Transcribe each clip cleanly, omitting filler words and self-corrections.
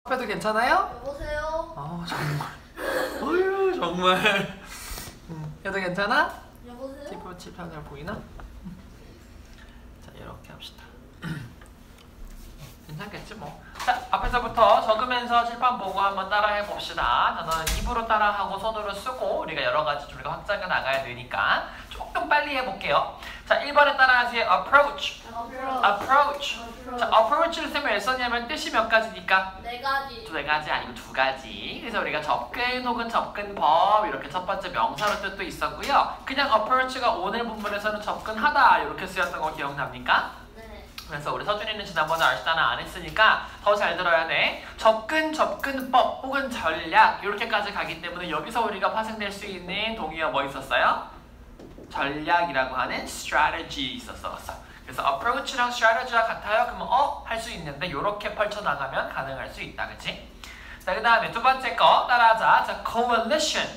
앞에도 괜찮아요? 여보세요? 정말. 어휴 정말. 얘도 괜찮아? 여보세요? 티프 칠판 잘 보이나? 자 이렇게 합시다. 괜찮겠지 뭐. 자 앞에서부터 적으면서 칠판 보고 한번 따라해 봅시다. 저는 입으로 따라하고 손으로 쓰고 우리가 여러 가지 우리가 확장해 나가야 되니까 조금 빨리 해볼게요. 자 1번에 따라하세요. approach. 자 approach를 쓰면 왜 썼냐면 뜻이 몇 가지니까? 네 가지. 네 가지 아니고 두 가지. 그래서 우리가 접근 혹은 접근법 이렇게 첫 번째 명사로 뜻도 있었고요. 그냥 approach가 오늘 본문에서는 접근하다 이렇게 쓰였던 거 기억납니까? 네. 그래서 우리 서준이는 지난번에 알시다나 안 했으니까 더 잘 들어야 돼. 접근, 접근법 혹은 전략 이렇게까지 가기 때문에 여기서 우리가 파생될 수 있는 동의어 뭐 있었어요? 전략이라고 하는 strategy 있었어. 그래서 approach랑 strategy가 같아요. 그러면 할 수 있는데 이렇게 펼쳐나가면 가능할 수 있다. 그치? 자, 그 다음에 두 번째 거 따라하자. 자, coalition.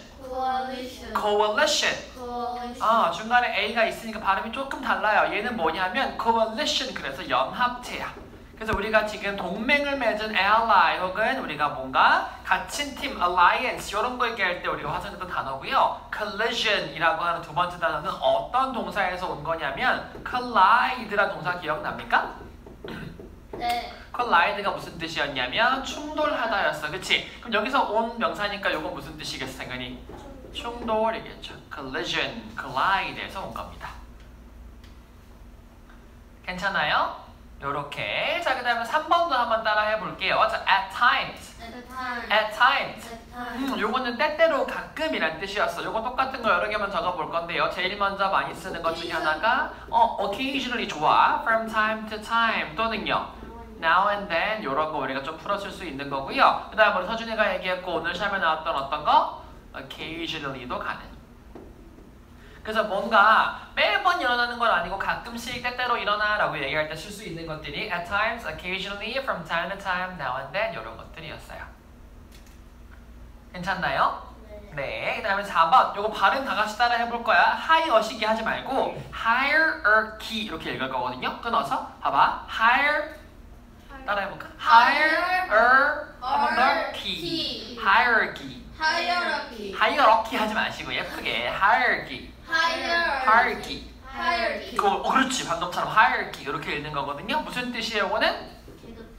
중간에 A가 있으니까 발음이 조금 달라요. 얘는 뭐냐면 coalition, 그래서 연합체야. 그래서 우리가 지금 동맹을 맺은 ally 혹은 우리가 뭔가 갇힌 팀, alliance 이런 거 얘기할 때 우리가 화전했던 단어고요. collision이라고 하는 두 번째 단어는 어떤 동사에서 온 거냐면 collide라는 동사 기억납니까? 네. collide가 무슨 뜻이었냐면 충돌하다였어. 그치? 그럼 여기서 온 명사니까 이거 무슨 뜻이겠어 당연히? 충돌이겠죠. collision, collide에서 온 겁니다. 괜찮아요? 요렇게. 자, 그 다음에 3번도 한번 따라 해볼게요. 자, at times. 요거는 때때로 가끔이란 뜻이었어. 요거 똑같은 거 여러 개만 적어볼 건데요. 제일 먼저 많이 쓰는 것 중에 하나가 occasionally 좋아. from time to time 또는요. now and then 요런 거 우리가 좀 풀어줄 수 있는 거고요. 그 다음에 우리 서준이가 얘기했고 오늘 시험에 나왔던 어떤 거? occasionally도 가능. 그래서 뭔가 매번 일어나는 건 아니고 가끔씩 때때로 일어나 라고 얘기할 때 쓸 수 있는 것들이 at times, occasionally, from time to time, now and then 이런 것들이었어요. 괜찮나요? 네. 그 다음에 4번 요거 발음 다 같이 따라 해볼 거야. hierarchy 하지 말고 hierarchy 이렇게 읽을 거거든요. 끊어서 봐봐. 따라 해볼까? hierarchy 하지 마시고 예쁘게 hierarchy. 그렇지. 방금처럼 hierarchy 이렇게 읽는 거거든요. 무슨 뜻이에요? 이거는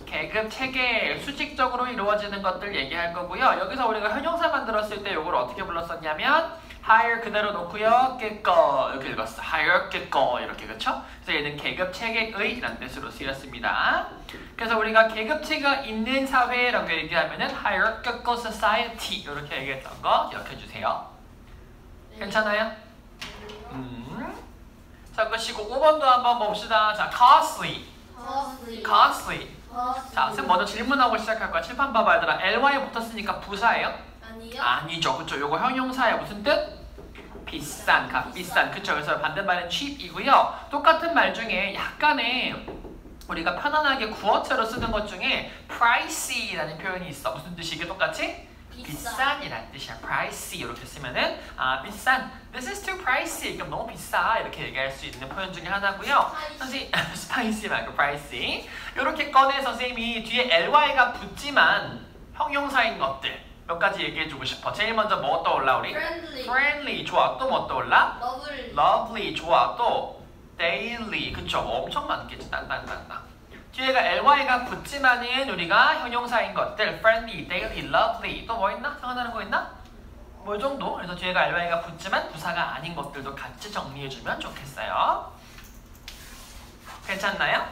계급, 체계, 수직적으로 이루어지는 것들 얘기할 거고요. 여기서 우리가 형용사 만들었을 때 이걸 어떻게 불렀었냐면 higher 그대로 놓고요. 깨꺼 이렇게 읽었어. higher 깨꺼 이렇게. 그쵸? 그래서 얘는 계급, 체계의 이란 뜻으로 쓰였습니다. 그래서 우리가 계급체가 있는 사회라고 얘기하면은 hierarchical society 이렇게 얘기했던 거 기억해 주세요. 괜찮아요? 자, 그것이고 5번도 한번 봅시다. 자, costly. 자, 쌤 먼저 질문하고 시작할 거야. 칠판 봐봐 얘들아. ly에 붙었으니까 부사예요? 아니요. 아니죠. 그쵸? 요거 형용사예요. 무슨 뜻? 비싼, 값비싼. 그쵸? 그래서 반대말은 cheap이고요. 똑같은 말 중에 약간의 우리가 편안하게 구어체로 쓰는 것 중에 pricey라는 표현이 있어. 무슨 뜻이 이게 똑같이? 비싼이라는 뜻이야. pricey 이렇게 쓰면은 비싼. This is too pricey. 그럼 너무 비싸. 이렇게 얘기할 수 있는 표현 중에 하나고요. 선생님, spicy 말고 pricey. 이렇게 꺼내 선생님이 뒤에 ly가 붙지만 형용사인 것들 몇 가지 얘기해주고 싶어. 제일 먼저 뭐 떠올라 우리? friendly 좋아. 또 뭐 떠올라? lovely 좋아. 또 daily 그쵸? 엄청 많겠지. 딴딴딴딴. 뒤에가 ly가 붙지만은 우리가 형용사인 것들 friendly, daily, lovely 또 뭐 있나? 생각나는 거 있나? 뭐 이 정도? 그래서 뒤에가 ly가 붙지만 부사가 아닌 것들도 같이 정리해주면 좋겠어요. 괜찮나요?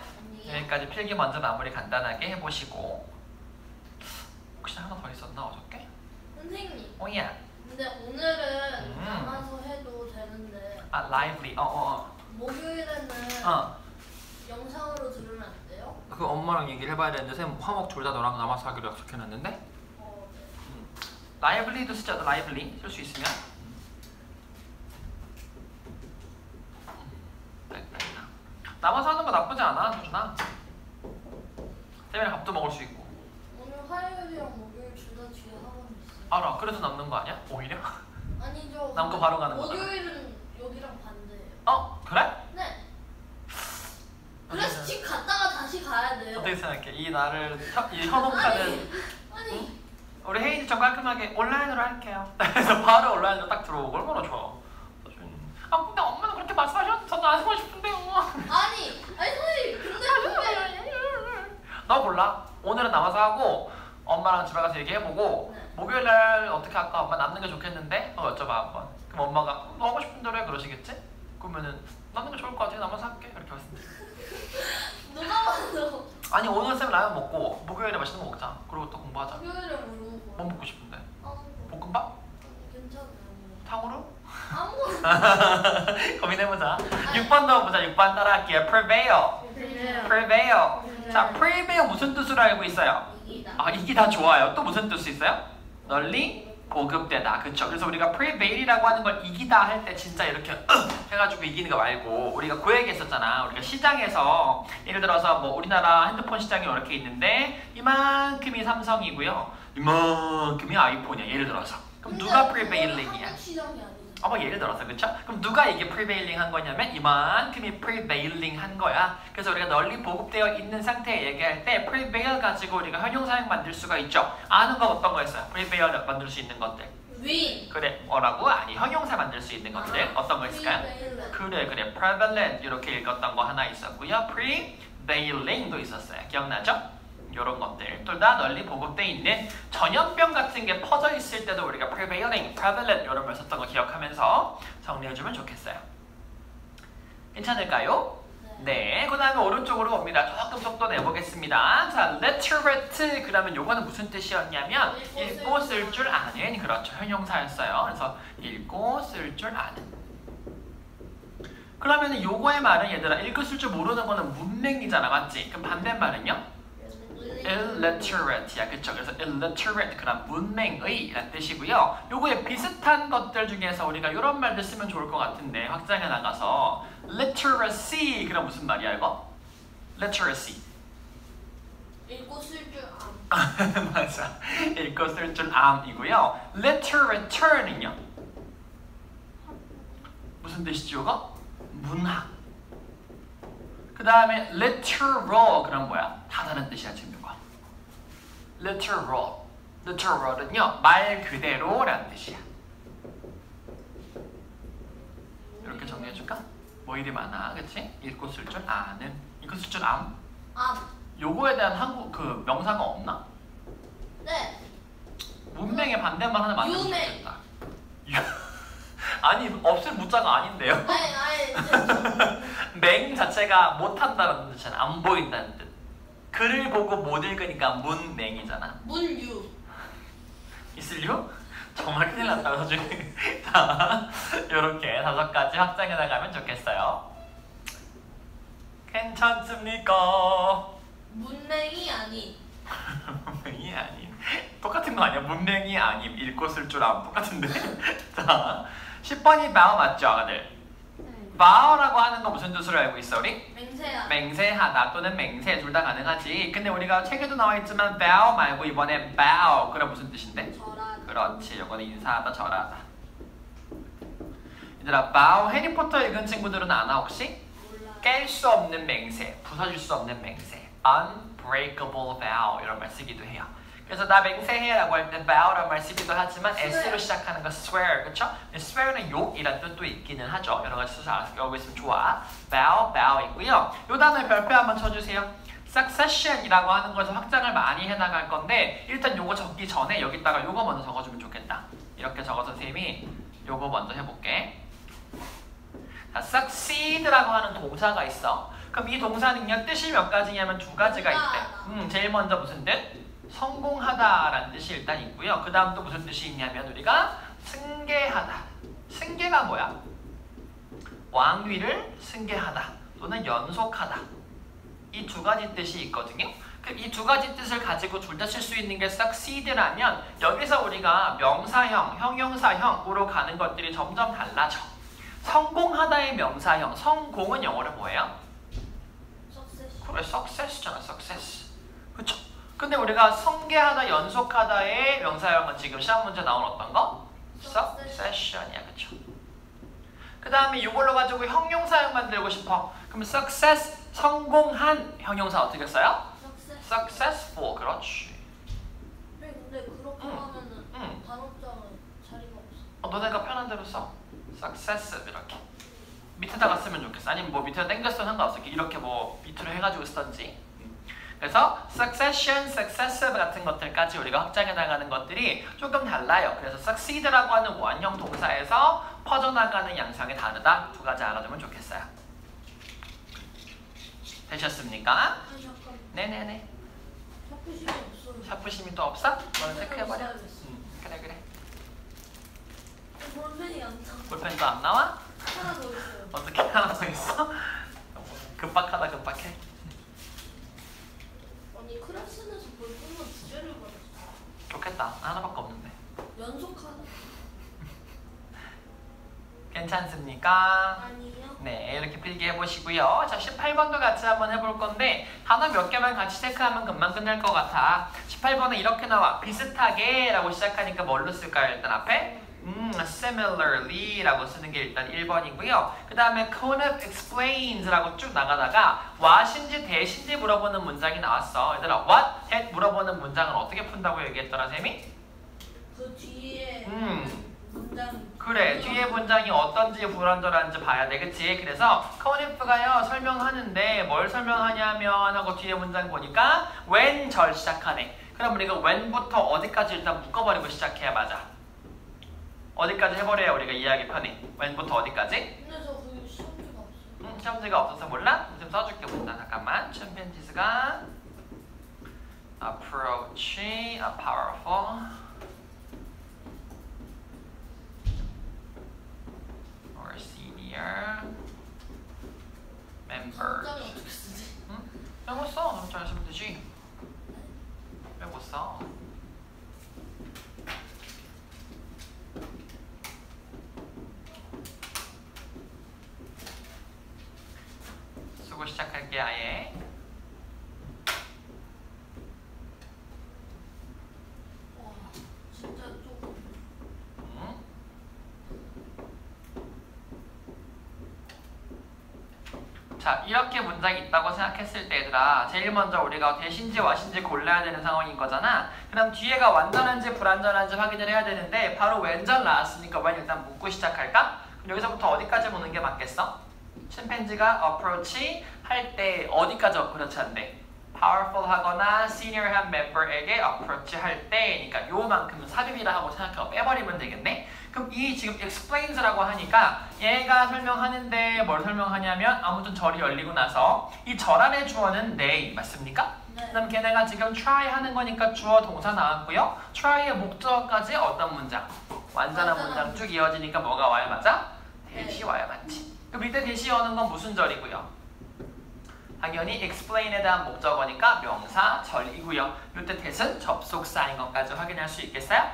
여기까지 필기 먼저 마무리 간단하게 해보시고 혹시 하나 더 있었나 어저께? 선생님. 오야. 근데 오늘은 남아서 해도 되는데. lively. 목요일에는 영상으로 들으면 안 돼요? 그 엄마랑 얘기를 해봐야 되는데 쌤 화목 둘 다 너랑 남아서 하기로 약속해놨는데. 네. lively도 쓰자. lively 쓸 수 있으면. 남아서 하는 거 나쁘지 않아, 수준아. 쌤이랑 밥도 먹을 수 있고. 오늘 화요일이랑 목요일 둘 다 뒤에 학원 있어요. 알아. 그래서 남는 거 아니야? 오히려? 아니죠. 남고 바로 가는 거잖아. 목요일은 여기랑 반대예요. 그래? 네. 그래서 집 갔다가 다시 가야 돼요. 어떻게 생각해? 이 나를 이 현혹하는 깔끔하게 온라인으로 할게요. 그래서 바로 온라인으로 딱 들어오고 얼마나 좋아. 아 근데 엄마는 그렇게 말씀하셔서 저도 안 하고 싶은데요. 아니 선생님 근데 너 몰라. 오늘은 남아서 하고 엄마랑 집에 가서 얘기해보고 네. 목요일날 어떻게 할까? 엄마 남는 게 좋겠는데? 여쭤봐 한번. 그럼 엄마가 너 하고 싶은 대로 해 그러시겠지? 그러면은 남는 게 좋을 것 같아. 남아서 할게. 이렇게 말씀드려. 누가 봐도 아니 오늘 쌤 라면 먹고 목요일에 맛있는 거 먹자. 그리고 또 공부하자. 목요일에 뭐 뭐 먹고 싶은데? 먹어? 볶음밥? 괜찮아요. 탕후루? 아무거나. 고민해보자. 6번 넣어보자. 6번 따라할게요. prevail. prevail. 자, prevail 무슨 뜻으로 알고 있어요? 이기다. 아, 이기다 좋아요. 또 무슨 뜻이 있어요? 널리 보급되다. 그쵸? 그래서 우리가 prevail이라고 하는 걸 이기다 할 때 진짜 이렇게 해가지고 이기는 거 말고 우리가 그 얘기 했었잖아. 우리가 시장에서 예를 들어서 뭐 우리나라 핸드폰 시장이 이렇게 있는데 이만큼이 삼성이고요. 이만큼이 아이폰이야. 예를 들어서. 그럼 누가 prevailing이야? 한국 시장이 아니잖아. 뭐 예를 들어서 그쵸? 그럼 누가 이게 prevailing 한 거냐면 이만큼이 prevailing 한 거야. 그래서 우리가 널리 보급되어 있는 상태에 얘기할 때 prevail 가지고 우리가 현용사용 만들 수가 있죠. 아는 거 어떤 거 있어요? prevail 만들 수 있는 것들. win. 그래 뭐라고? 아니 현용사 만들 수 있는 것들 어떤 거 있을까요? 그래 prevalent 이렇게 읽었던 거 하나 있었고요. prevailing도 있었어요. 기억나죠? 이런 것들 둘 다 널리 보급돼 있는 전염병 같은 게 퍼져 있을 때도 우리가 prevailing, prevalent 이런 걸 썼던 거 기억하면서 정리해주면 좋겠어요. 괜찮을까요? 네, 그 다음에 오른쪽으로 옵니다. 조금 속도 내보겠습니다. 자, literate 그러면 요거는 무슨 뜻이었냐면 읽고 쓸 줄 아는 그렇죠. 현용사였어요. 그래서 읽고 쓸 줄 아는 그러면 요거의 말은 얘들아 읽고 쓸 줄 모르는 거는 문맹이잖아. 맞지? 그럼 반대말은요? illiterate야. 그쵸? 그래서 illiterate 그럼 문맹의 라는 뜻이고요. 요거에 비슷한 것들 중에서 우리가 이런 말들 쓰면 좋을 것 같은데 확장해 나가서 literacy 그럼 무슨 말이야 이거? literacy 읽고 쓸 줄 안. 맞아. 읽고 쓸 줄 암이고요. literature는요? 무슨 뜻이죠 이거? 문학. 그 다음에 literal 그럼 뭐야? 다 다른 뜻이야 지금 이거. literal은요 말 그대로라는 뜻이야. 이렇게 정리해줄까? 뭐 일이 많아, 그치? 읽고 쓸 줄 아는, 읽고 쓸 줄 암. 요거에 대한 한국 그 명사가 없나? 네. 문맹의 반대말 하나 만들면 유맹. 좋겠다. 아니 없을 무자가 아닌데요? 아니. 맹 자체가 못한다는 뜻이잖아. 안 보인다는 뜻. 글을 보고 못 읽으니까 문맹이잖아. 문유. 있을요? 정말 큰일 났다 나중에. 자, 요렇게 5가지 확장해 나가면 좋겠어요. 괜찮습니까? 문맹이 아닌. 문맹이 아닌. 똑같은 거 아니야? 문맹이 아님. 읽고 쓸 줄 암. 똑같은데? 자, 10번이 바오 맞죠, 아가들? 바오라고 하는 거 무슨 뜻으로 알고 있어, 우리? 맹세하다. 맹세하다 또는 맹세 둘 다 가능하지. 근데 우리가 책에도 나와 있지만 bow 말고 이번에 bow 그럼 무슨 뜻인데? 절하다. 그렇지. 이거는 인사하다 절하다. 얘들아 bow 해리포터 읽은 친구들은 아나 혹시? 몰라. 깰 수 없는 맹세, 부서질 수 없는 맹세, unbreakable vow 이런 말 쓰기도 해요. 그래서 나 맹세해라고 할 때 vow라는 말 쓰기도 하지만 s로 시작하는 거 swear, 그쵸? swear는 욕이란 뜻도 있기는 하죠. 여러 가지 수사 알고 있으면 좋아. vow 있고요. 요 단어에 별표 한번 쳐주세요. succession이라고 하는 거에서 확장을 많이 해나갈 건데 일단 요거 적기 전에 여기다가 요거 먼저 적어주면 좋겠다. 이렇게 적어서 선생님이 요거 먼저 해볼게. 자, succeed라고 하는 동사가 있어. 그럼 이 동사는요 뜻이 몇 가지냐면 2가지가 있대. 제일 먼저 무슨 뜻? 성공하다라는 뜻이 일단 있고요. 그 다음 또 무슨 뜻이 있냐면 우리가 승계하다. 승계가 뭐야? 왕위를 승계하다 또는 연속하다. 이 2가지 뜻이 있거든요. 이 2가지 뜻을 가지고 둘 다 쓸 수 있는 게 succeed라면 여기서 우리가 명사형, 형용사형으로 가는 것들이 점점 달라져. 성공하다의 명사형, 성공은 영어로 뭐예요? 그래, success잖아, success. 그쵸? 근데 우리가 성계하다, 연속하다의 명사형은 지금 시험 문제 나온 어떤 거? succession이야, 그쵸? 그 다음에 이걸로 가지고 형용사형 만들고 싶어. 그럼 success, 성공한 형용사 어떻게 써요? successful, 그렇지. 근데 그렇게 하면은 그대로 써. successive 이렇게. 밑에다가 쓰면 좋겠어. 아니면 뭐 밑에다 당겼어 상관없어. 이렇게 뭐 밑으로 해가지고 쓰던지. 그래서 succession, successive 같은 것들까지 우리가 확장해 나가는 것들이 조금 달라요. 그래서 succeed라고 하는 원형 동사에서 퍼져나가는 양상이 다르다. 두 가지 알아두면 좋겠어요. 되셨습니까? 아니 잠깐. 네네네. 샤프심이 없어요. 샤프심이 또 없어? 너는 체크해버려. 써야겠어. 그래. 볼펜이 안 나와. 볼펜도 안 나와? 하나 더 있어요. 어떻게 하나 더 있어? 급박해. 아니 클래스에서 볼펜만 두 개를 받았어. 좋겠다. 하나밖에 없는데. 연속하다. 괜찮습니까? 아니요. 네, 이렇게 필기 해보시고요. 자, 18번도 같이 한번 해볼 건데 단어 몇 개만 같이 체크하면 금방 끝날 것 같아. 18번은 이렇게 나와. 비슷하게 라고 시작하니까 뭘로 쓸까요? 일단 앞에 similarly 라고 쓰는 게 일단 1번이고요. 그 다음에 Conant explains 라고 쭉 나가다가 what인지 that인지 물어보는 문장이 나왔어. 얘들아, what, that 물어보는 문장은 어떻게 푼다고 얘기했더라, 쌤이? 그 뒤에 문장. 그래, 뒤에 문장이 어떤지 불완전한지 봐야 돼, 그치? 그래서 커니프가요 설명하는데 뭘 설명하냐면 하고 뒤에 문장 보니까 when 절 시작하네. 그럼 우리가 when부터 어디까지 일단 묶어버리고 시작해야 맞아. 어디까지 해버려야 우리가 이해하기 편해. when부터 어디까지? 근데 저 그 시험지가 없어요. 시험지가 없어서 몰라? 좀 써줄게 문장 잠깐만. chimpanzees가 approach a powerful or senior members. 문장이 어떻게 쓰지? 응? 빼고 써. 너무 잘 쓰면 되지. 빼고 써. 쓰고 시작할게 아예. 와 진짜 조금. 응? 자, 이렇게 문장이 있다고 생각했을 때 얘들아 제일 먼저 우리가 대신지 와신지 골라야 되는 상황인 거잖아. 그럼 뒤에가 완전한지 불완전한지 확인을 해야 되는데 바로 왼절 나왔으니까 왜 일단 묻고 시작할까? 그럼 여기서부터 어디까지 묻는 게 맞겠어? 침팬지가 approach 할 때 어디까지 approach 한대? powerful 하거나 senior한 멤버에게 approach 할 때, 그러니까 요만큼은 삽입이라 하고 생각하고 빼버리면 되겠네. 그럼 이 지금 explains라고 하니까 얘가 설명하는데 뭘 설명하냐면 아무튼 절이 열리고 나서 이 절 안에 주어는 they 맞습니까? 네. 그다음 걔네가 지금 try 하는 거니까 주어 동사 나왔고요. try의 목적어까지 어떤 문장? 완전한 문장 쭉 이어지니까 뭐가 와야 맞아? 대시 와야 맞지. 그럼 이때 대시 오는 건 무슨 절이고요? 당연히 explain에 대한 목적어니까 명사 절이고요. 이때 that은 접속사인 것까지 확인할 수 있겠어요?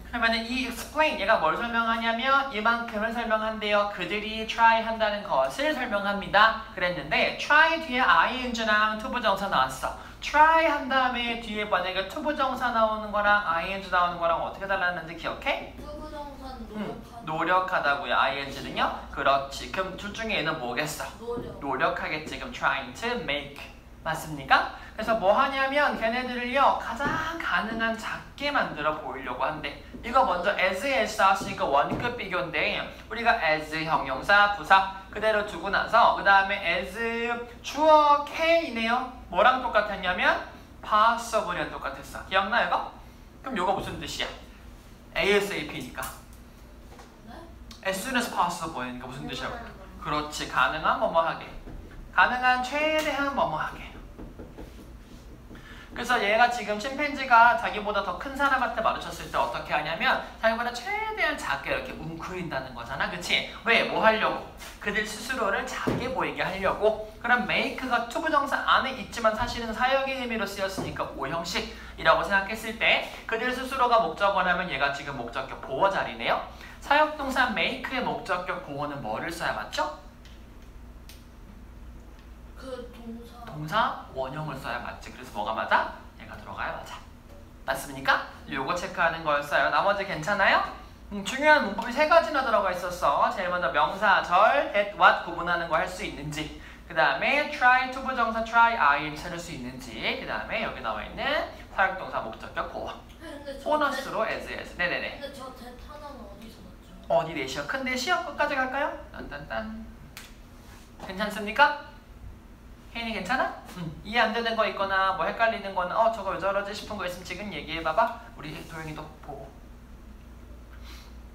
그러면은 이 explain 얘가 뭘 설명하냐면 이만큼을 설명한대요. 그들이 try 한다는 것을 설명합니다. 그랬는데 try 뒤에 ing랑 투부정사 나왔어. try 한 다음에 뒤에 만약에 투부정사 나오는 거랑 ing 나오는 거랑 어떻게 달랐는지 기억해? 투부정사는 노력하다고요. ing는요? 그렇지. 그럼 둘 중에 얘는 뭐겠어? 노력하겠지. 그럼 trying to make 맞습니까? 그래서 뭐 하냐면 걔네들을요 가장 가능한 작게 만들어 보이려고 한대. 이거 먼저 as에 나왔으니까 원급 비교인데 우리가 as 형용사 부사 그대로 두고 나서 그 다음에 as 주어 can이네요. 뭐랑 똑같았냐면 possible이랑 똑같았어. 기억나 이거? 그럼 이거 무슨 뜻이야? ASAP니까 as soon as possible이니까 무슨 뜻이야? 그렇지. 가능한 뭐뭐하게 가능한 최대한 뭐뭐하게. 그래서 얘가 지금 침팬지가 자기보다 더 큰 사람한테 마주쳤을 때 어떻게 하냐면 자기보다 최대한 작게 이렇게 웅크린다는 거잖아. 그치? 왜? 뭐 하려고? 그들 스스로를 작게 보이게 하려고. 그럼 make가 투부정사 안에 있지만 사실은 사역의 의미로 쓰였으니까 오형식이라고 생각했을 때 그들 스스로가 목적어라면 얘가 지금 목적격 보어 자리네요. 사역동사 make의 목적격 보어는 뭐를 써야 맞죠? 그 동사 원형을 써야 맞지. 그래서 뭐가 맞아? 얘가 들어가야 맞아. 맞습니까? 요거 체크하는 거였어요. 나머지 괜찮아요? 중요한 문법이 3가지나 들어가 있었어. 제일 먼저 명사, 절, at, what 구분하는 거 할 수 있는지, 그 다음에 try, 투부정사 try, ing 찾을 수 있는지, 그 다음에 여기 나와 있는 사역동사 목적격 보어. 보너스로 as. 네네네. 근데 저 that 하나는 어디서 났죠? 어디 넷이요? 큰 넷이요? 끝까지 갈까요? 딴딴딴. 괜찮습니까? 혜인이 괜찮아? 이해 안 되는 거 있거나 뭐 헷갈리는 거나 저거 왜 저러지 싶은 거 있으면 지금 얘기해봐봐. 우리 도영이도 보고.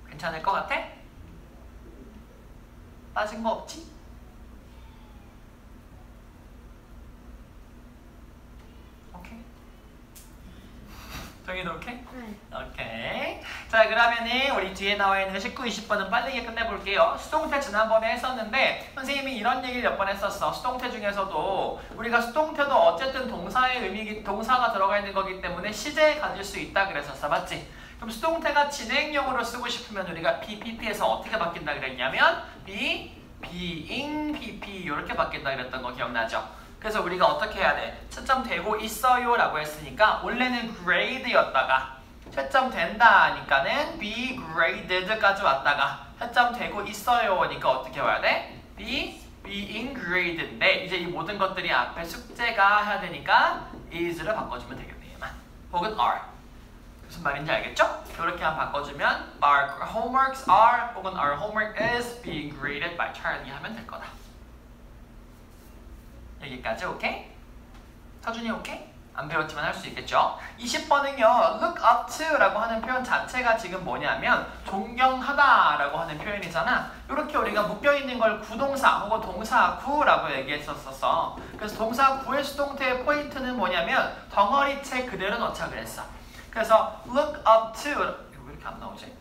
괜찮을 것 같아? 빠진 거 없지? 오케이. 도영이도 오케이? 네. 오케이. 자, 그러면은 우리 뒤에 나와 있는 19, 20번은 빠르게 끝내볼게요. 수동태 지난번에 했었는데 선생님이 이런 얘기를 몇 번 했었어. 수동태 중에서도 우리가 수동태도 어쨌든 동사의 의미, 동사가 들어가 있는 거기 때문에 시제에 가질 수 있다 그랬었어. 맞지? 그럼 수동태가 진행형으로 쓰고 싶으면 우리가 PPP에서 어떻게 바뀐다 그랬냐면 being, PP 이렇게 바뀐다 그랬던 거 기억나죠? 그래서 우리가 어떻게 해야 돼? 채점 되고 있어요 라고 했으니까 원래는 grade였다가 채점 된다 하니까는 be graded까지 왔다가 채점 되고 있어요 하니까 어떻게 와야 돼? being graded인데 이제 이 모든 것들이 앞에 숙제가 해야 되니까 is를 바꿔주면 되겠네 얘만. 혹은 are. 무슨 말인지 알겠죠? 이렇게 한번 바꿔주면 our homeworks are 혹은 our homework is being graded by Charlie 하면 될 거다. 여기까지 오케이? 서준이 오케이? 안 배웠지만 할 수 있겠죠? 20번은요 look up to 라고 하는 표현 자체가 지금 뭐냐면 존경하다 라고 하는 표현이잖아. 이렇게 우리가 묶여있는 걸 구동사 혹은 동사 구라고 얘기했었어. 그래서 동사 구의 수동태의 포인트는 뭐냐면 덩어리째 그대로 넣자 그랬어. 그래서 look up to 이거 왜 이렇게 안 나오지?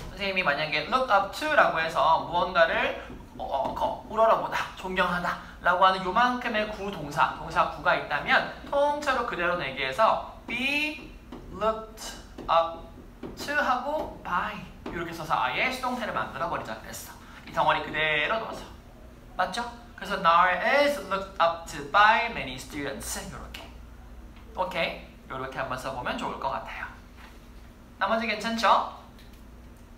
선생님이 만약에 look up to 라고 해서 무언가를 우러러보다, 존경하다 라고 하는 요만큼의 구동사, 동사 구가 있다면 통째로 그대로 내기해서 be looked up to 하고 by 이렇게 써서 아예 수동태를 만들어 버리자 그랬어. 이 덩어리 그대로 넣어서. 맞죠? 그래서 Nara is looked up to by many students 이렇게. 오케이? 이렇게 한번 써보면 좋을 것 같아요. 나머지 괜찮죠?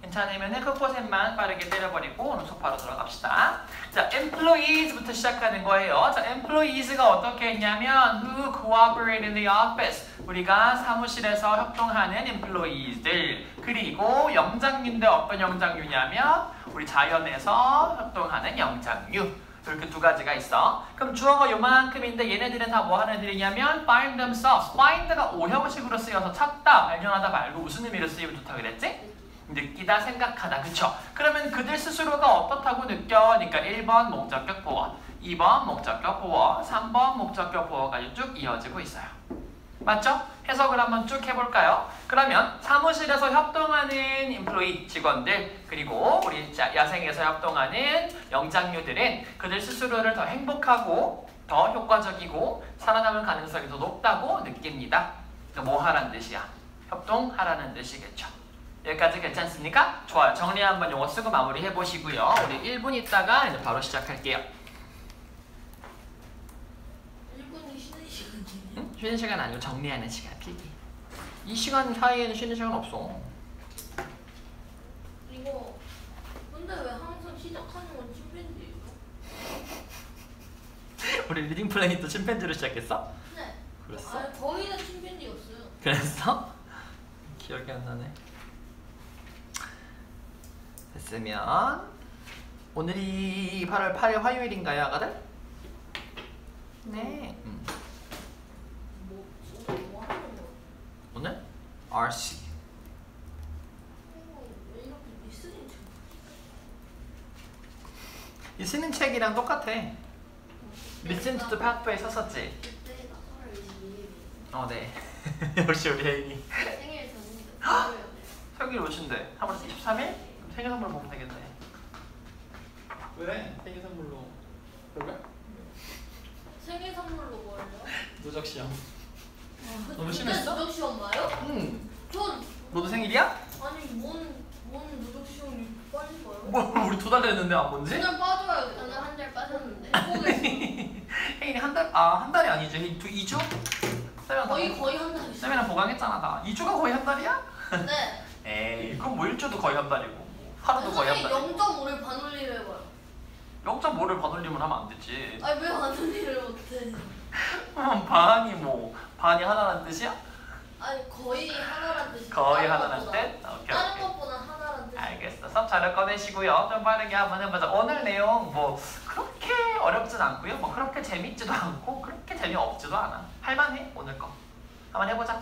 괜찮으면 그곳에만 빠르게 때려버리고 오늘 소파로 들어갑시다. 자, employees부터 시작하는 거예요. 자, employees가 어떻게 했냐면 who cooperate in the office. 우리가 사무실에서 협동하는 employees들. 그리고 영장류인데 어떤 영장류냐면 우리 자연에서 협동하는 영장류. 이렇게 두 가지가 있어. 그럼 주어가 요만큼인데 얘네들은 다 뭐 하는 애들이냐면 find themselves. find가 O형식으로 쓰여서 찾다, 발견하다 말고 무슨 의미로 쓰이면 좋다 그랬지? 느끼다, 생각하다. 그쵸? 그러면 그들 스스로가 어떻다고 느껴? 그러니까 1번 목적격 보어, 2번 목적격 보어, 3번 목적격 보어까지 쭉 이어지고 있어요. 맞죠? 해석을 한번 쭉 해볼까요? 그러면 사무실에서 협동하는 인플로이 직원들 그리고 우리 야생에서 협동하는 영장류들은 그들 스스로를 더 행복하고 더 효과적이고 살아남을 가능성이 더 높다고 느낍니다. 뭐 하라는 뜻이야? 협동하라는 뜻이겠죠. 여기까지 괜찮습니까? 좋아요. 정리 한번 용어 쓰고 마무리 해보시고요. 우리 1분 있다가 이제 바로 시작할게요. 1분이 쉬는 시간이에요? 응? 쉬는 시간 아니고 정리하는 시간, 필기. 이 시간 사이에는 쉬는 시간 없어. 이거 근데 왜 항상 시작하는 건 침팬지예요? 우리 리딩 플래닛 또 침팬지로 시작했어? 네. 그랬어? 아니 거의 다 침팬지였어요. 그랬어? 기억이 안 나네. 됐으면 오늘이 8월 8일 화요일인가요, 아가들? 네. 뭐 하는 거예요? 오늘 RC. 왜 이렇게 미스린 척? 이 쓰는 책이랑 똑같아. Listen to the Pathway 썼었지? 그때 나사를 이 네. 역시 우리 혜인이. 생일 전인데 생일 오신대. 3월 23일? 생일 선물 보면 되겠네. 왜? 생일 선물로. 그래? 생일 선물로 뭐예요? 누적 시험. 너무 심했어? 누적 시험 봐요? 응. 전 너도 생일이야? 아니 뭔 누적 시험이 빨리 봐요? 뭐 우리 2달 됐는데 안 본지? 그냥 빠져요. 저는 한 달 빠졌는데. 혜인이 한 달? 한 달이 아니지. 2주? 거의 한 달이죠. 쌤이랑 보강했잖아 다. 2주가 거의 한 달이야? 네. 에이 그럼 뭐 1주도 거의 한 달이고 하루도 거의 한 달이고 0.5를 반올리를 해봐요. 0.5를 반올림을 하면 안 되지. 아니 왜 반올리를 못해? 반이 하나라는 뜻이야? 아니 거의 하나란 뜻이. 거의 하나라는 뜻? 오케이 다른 오케이. 것보다 하나란 뜻. 알겠어. 자료 꺼내시고요. 좀 빠르게 한번 해보자. 오늘 내용 뭐 그렇게 어렵진 않고요. 뭐 그렇게 재밌지도 않고 그렇게 재미없지도 않아. 할만해 오늘 거. 한번 해보자.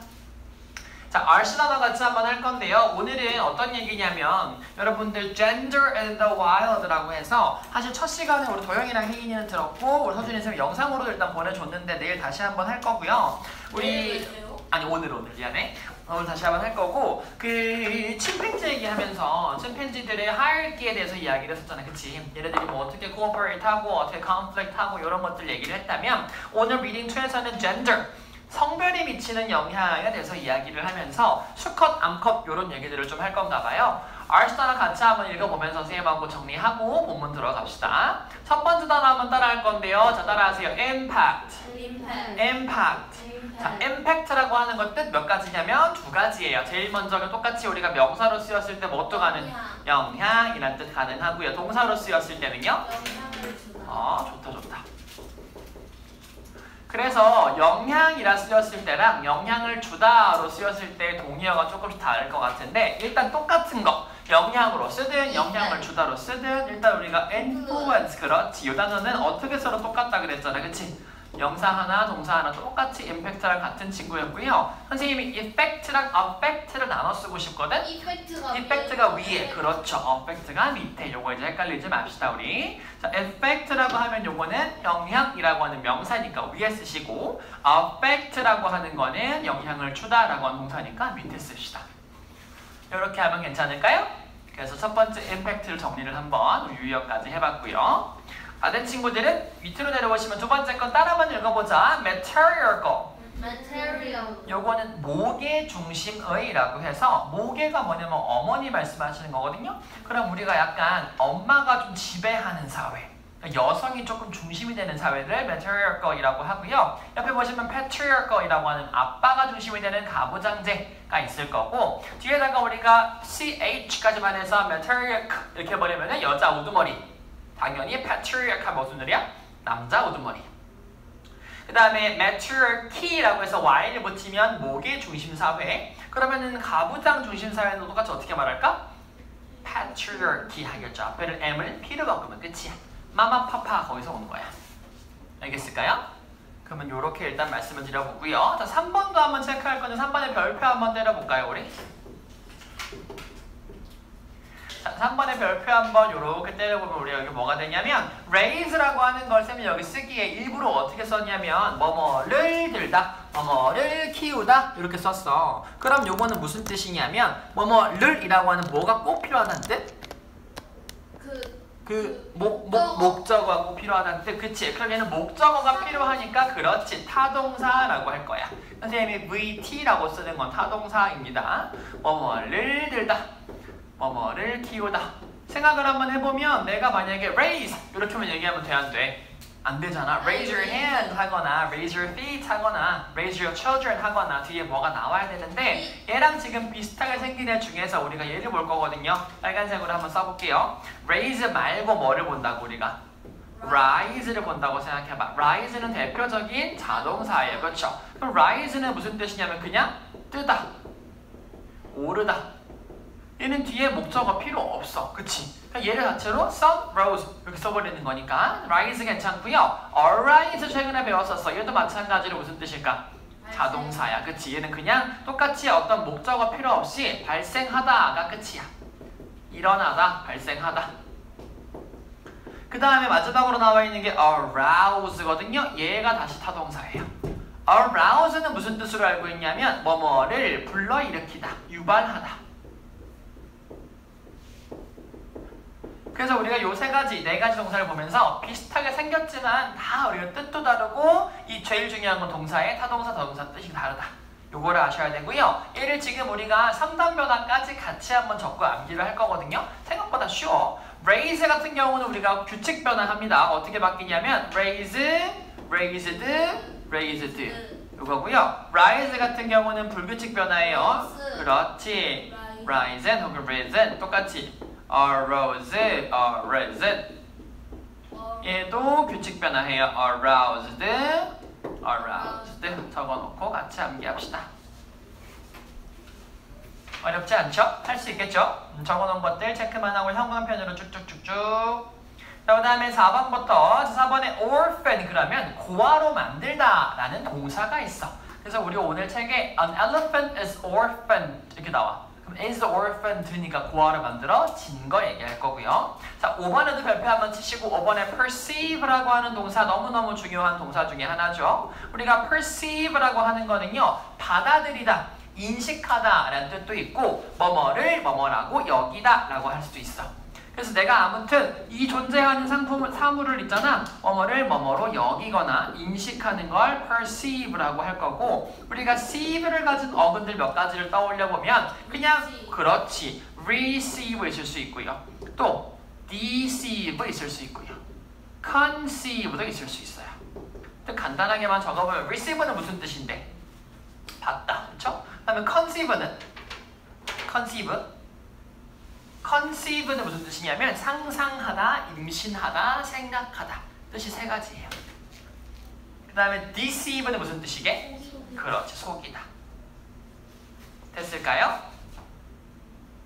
자, RC 단어 같이 한번 할 건데요. 오늘은 어떤 얘기냐면 여러분들 Gender in the Wild라고 해서 사실 첫 시간에 우리 도영이랑 혜인이는 들었고 우리 서준이 선생님 영상으로도 일단 보내줬는데 내일 다시 한번 할 거고요. 우리 아니 오늘 미안해. 오늘 다시 한번 할 거고 그 침팬지 얘기하면서 침팬지들의 하이라키에 대해서 이야기를 했었잖아, 그치? 얘네들이 뭐 어떻게 cooperate-하고 어떻게 conflict-하고 이런 것들 얘기를 했다면 오늘 리딩 2에서는 gender 성별이 미치는 영향에 대해서 이야기를 하면서 수컷, 암컷 이런 얘기들을 좀 할 건가 봐요. RC 단어 같이 한번 읽어보면서 선생님하고 정리하고 본문 들어갑시다. 첫 번째 단어 한번 따라할 건데요. 자, 따라하세요. impact. 자, impact라고 하는 것 뜻 몇 가지냐면 두 가지예요. 제일 먼저는 똑같이 우리가 명사로 쓰였을 때 뭐 또 가능? 영향이란 뜻 가능하고요. 동사로 쓰였을 때는요? 좋다. 그래서 영향이라 쓰였을 때랑 영향을 주다로 쓰였을 때 동의어가 조금씩 다를 것 같은데 일단 똑같은 거 영향으로 쓰든 영향을 주다로 쓰든 일단 우리가 influence 그렇지 이 단어는 어떻게 써도 똑같다 그랬잖아, 그치? 영사 하나 동사 하나 똑같이 impact랑 같은 친구였고요. 선생님이 effect랑 affect를 나눠 쓰고 싶거든? effect가 위에 그렇죠. affect가 밑에 요거 이제 헷갈리지 맙시다 우리. 자, effect라고 하면 요거는 영향이라고 하는 명사니까 위에 쓰시고 affect라고 하는 거는 영향을 주다라고 하는 동사니까 밑에 씁시다. 이렇게 하면 괜찮을까요? 그래서 첫 번째 impact를 정리를 한번 유의어까지 해봤고요. 다른 친구들은 밑으로 내려오시면 두 번째 건 따라 한번 읽어보자. material 거. 요거는 모계 중심의라고 해서 모계가 뭐냐면 어머니 말씀하시는 거거든요. 그럼 우리가 약간 엄마가 좀 지배하는 사회, 여성이 조금 중심이 되는 사회를 material 거이라고 하고요. 옆에 보시면 patriarch 거이라고 하는 아빠가 중심이 되는 가부장제가 있을 거고 뒤에다가 우리가 ch까지만 해서 material 이렇게 버리면 여자 우두머리 당연히 patriarch가 무슨 소리야? 남자 우두머리. 그 다음에 matriarchy라고 해서 y를 붙이면 모계 중심 사회. 그러면은 가부장 중심 사회는 똑같이 어떻게 말할까? patriarchy 하겠죠. 앞에를 m을 p로 바꾸면 끝이야. 마마 파파 거기서 오는 거야. 알겠을까요? 그러면 이렇게 일단 말씀을 드려보고요. 자, 3번도 한번 체크할 거는 3번의 별표 한번 때려볼까요, 우리? 자, 3번의 별표 한번 이렇게 때려보면 우리가 여기 뭐가 되냐면 raise라고 하는 걸 쌤이 여기 쓰기에 일부러 어떻게 썼냐면 뭐뭐를 들다, 뭐뭐를 키우다 이렇게 썼어. 그럼 요거는 무슨 뜻이냐면 뭐뭐를 이라고 하는 뭐가 꼭 필요하다는 뜻? 목적어가 꼭 필요하다는 뜻. 그치? 그럼 얘는 목적어가 필요하니까 그렇지 타동사라고 할 거야. 선생님이 VT라고 쓰는 건 타동사입니다. 뭐뭐를 들다, 뭐뭐를 키우다. 생각을 한번 해보면 내가 만약에 raise 이렇게만 얘기하면 돼, 안 돼? 안 되잖아. raise your hand 하거나 raise your feet 하거나 raise your children 하거나 뒤에 뭐가 나와야 되는데 얘랑 지금 비슷하게 생긴 애 중에서 우리가 얘를 볼 거거든요. 빨간색으로 한번 써볼게요. raise 말고 뭐를 본다고 우리가? rise를 본다고 생각해봐. rise는 대표적인 자동사예요. 그렇죠? 그럼 rise는 무슨 뜻이냐면 그냥 뜨다, 오르다. 얘는 뒤에 목적어 필요 없어. 그치? 그러니까 얘를 자체로 sun rose 이렇게 써버리는 거니까 rise 괜찮고요. arise 최근에 배웠었어. 얘도 마찬가지로 무슨 뜻일까? 자동사야. 그치? 얘는 그냥 똑같이 어떤 목적어 필요 없이 발생하다가 끝이야. 일어나다, 발생하다. 그 다음에 마지막으로 나와 있는 게 arouse거든요. 얘가 다시 타동사예요. arouse는 무슨 뜻으로 알고 있냐면 뭐뭐를 불러일으키다, 유발하다. 그래서 우리가 요 세 가지, 네 가지 동사를 보면서 비슷하게 생겼지만 다 우리가 뜻도 다르고 이 제일 중요한 건 동사의 타동사, 더동사 뜻이 다르다. 요거를 아셔야 되고요. 얘를 지금 우리가 3단 변화까지 같이 한번 적고 암기를 할 거거든요. 생각보다 쉬워. raise 같은 경우는 우리가 규칙 변화합니다. 어떻게 바뀌냐면 raise, raised, raised 요거고요. rise 같은 경우는 불규칙 변화예요. 그렇지. rise 혹은 risen 똑같이 arose, arisen. 얘도 규칙 변화해요. aroused, aroused 적어놓고 같이 암기합시다. 어렵지 않죠? 할 수 있겠죠? 적어놓은 것들 체크만 하고 형광펜으로 쭉쭉쭉쭉. 자, 그 다음에 4번부터 4번에 orphan 그러면 고아로 만들다 라는 동사가 있어. 그래서 우리 오늘 책에 an elephant is orphaned 이렇게 나와. 그럼 is orphaned니까 고아로 만들어진 거 얘기할 거고요. 자, 5번에도 별표 한번 치시고 5번에 perceive라고 하는 동사 너무너무 중요한 동사 중에 하나죠. 우리가 perceive라고 하는 거는요. 받아들이다, 인식하다 라는 뜻도 있고 뭐뭐를 뭐뭐라고 여기다 라고 할 수도 있어. 그래서 내가 아무튼 이 존재하는 사물을 있잖아. 뭐뭐를 뭐뭐로 여기거나 인식하는 걸 perceive라고 할 거고 우리가 seive를 가진 어근들 몇 가지를 떠올려 보면 그냥 그렇지. receive 있을 수 있고요. 또 deceive 있을 수 있고요. conceive도 있을 수 있어요. 간단하게만 적어보면 receive는 무슨 뜻인데? 받다. 그렇죠? 그다음에 conceive는 conceive는 무슨 뜻이냐면 상상하다, 임신하다, 생각하다. 뜻이 세 가지예요. 그 다음에 deceive는 무슨 뜻이게? 그렇지, 속이다. 됐을까요?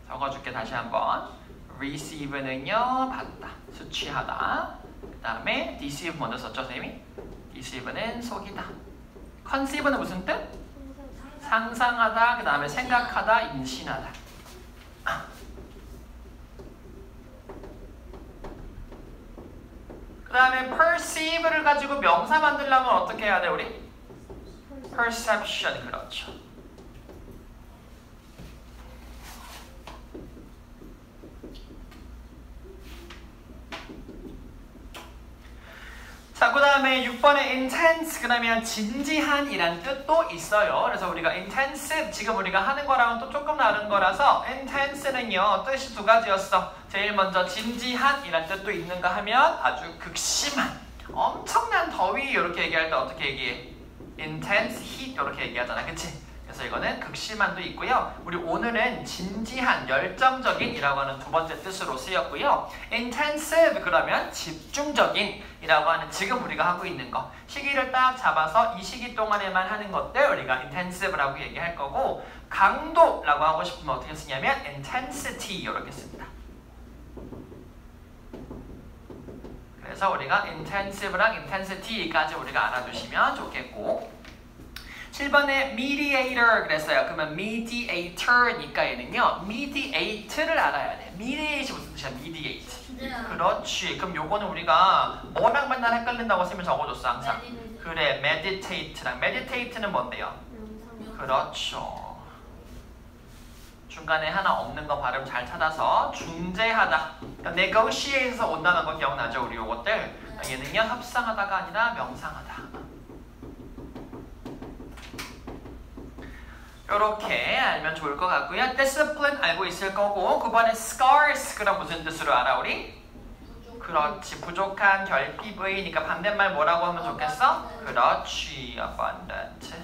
적어줄게 다시 한번. receive는요, 받다, 수취하다. 그 다음에 deceive 먼저 썼죠, 선생님이? deceive는 속이다. conceive는 무슨 뜻? 상상하다, 그 다음에 생각하다, 임신하다. 그 다음에 perceive를 가지고 명사 만들려면 어떻게 해야 돼 우리? perception. 그렇죠. 자, 그 다음에 6번에 intense 그러면 진지한 이란 뜻도 있어요. 그래서 우리가 intensive 지금 우리가 하는 거랑은 또 조금 다른 거라서 intense는요 뜻이 두 가지였어. 제일 먼저 진지한 이란 뜻도 있는가 하면 아주 극심한 엄청난 더위 이렇게 얘기할 때 어떻게 얘기해? intense heat 이렇게 얘기하잖아. 그치? 그래서 이거는 극심한도 있고요. 우리 오늘은 진지한, 열정적인 이라고 하는 두 번째 뜻으로 쓰였고요. intensive 그러면 집중적인 이라고 하는 지금 우리가 하고 있는 거. 시기를 딱 잡아서 이 시기 동안에만 하는 것들 우리가 intensive라고 얘기할 거고 강도라고 하고 싶으면 어떻게 쓰냐면 intensity 이렇게 씁니다. 그래서 우리가 intensive랑 intensity까지 우리가 알아두시면 좋겠고 7번에 mediator 그랬어요. 그러면 mediator니까 얘는요. mediate를 알아야 돼. mediate 무슨 뜻이야? mediate. 그렇지. 그럼 요거는 우리가 뭐랑 맨날 헷갈린다고 쓰면 적어줬어 항상. 그래. meditate랑. meditate는 뭔데요? 그렇죠. 중간에 하나 없는 거 발음 잘 찾아서 중재하다. 그러니까 negotiate에서 온다는 거 기억나죠? 우리 요것들. 얘는요. 협상하다가 아니라 명상하다. 이렇게 알면 좋을 것 같고요. discipline 알고 있을 거고 9번에 scarce 그럼 무슨 뜻으로 알아 우리? 그렇지. 부족한 결핍의니까 반대말 뭐라고 하면 좋겠어? 그렇지. abundant.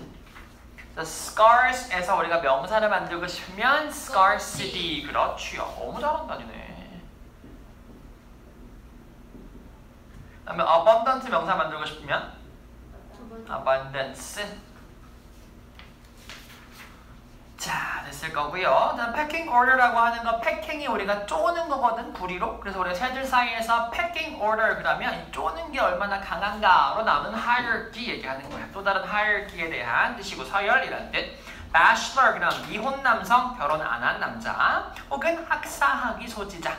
scarce에서 우리가 명사를 만들고 싶으면 scarcity. 그렇지. 너무 잘한다 니네. 그다음에 abundant 명사 만들고 싶으면 abundance. 자, 됐을 거고요. 다음 packing order라고 하는 거 패킹이 우리가 쪼는 거거든, 부리로. 그래서 우리가 새들 사이에서 packing order 그러면 이 쪼는 게 얼마나 강한가로 나오는 hierarchy 얘기하는 거야. 또 다른 hierarchy에 대한 뜻이고 서열이란 뜻. bachelor 그럼 미혼 남성, 결혼 안 한 남자 혹은 학사학위 소지자.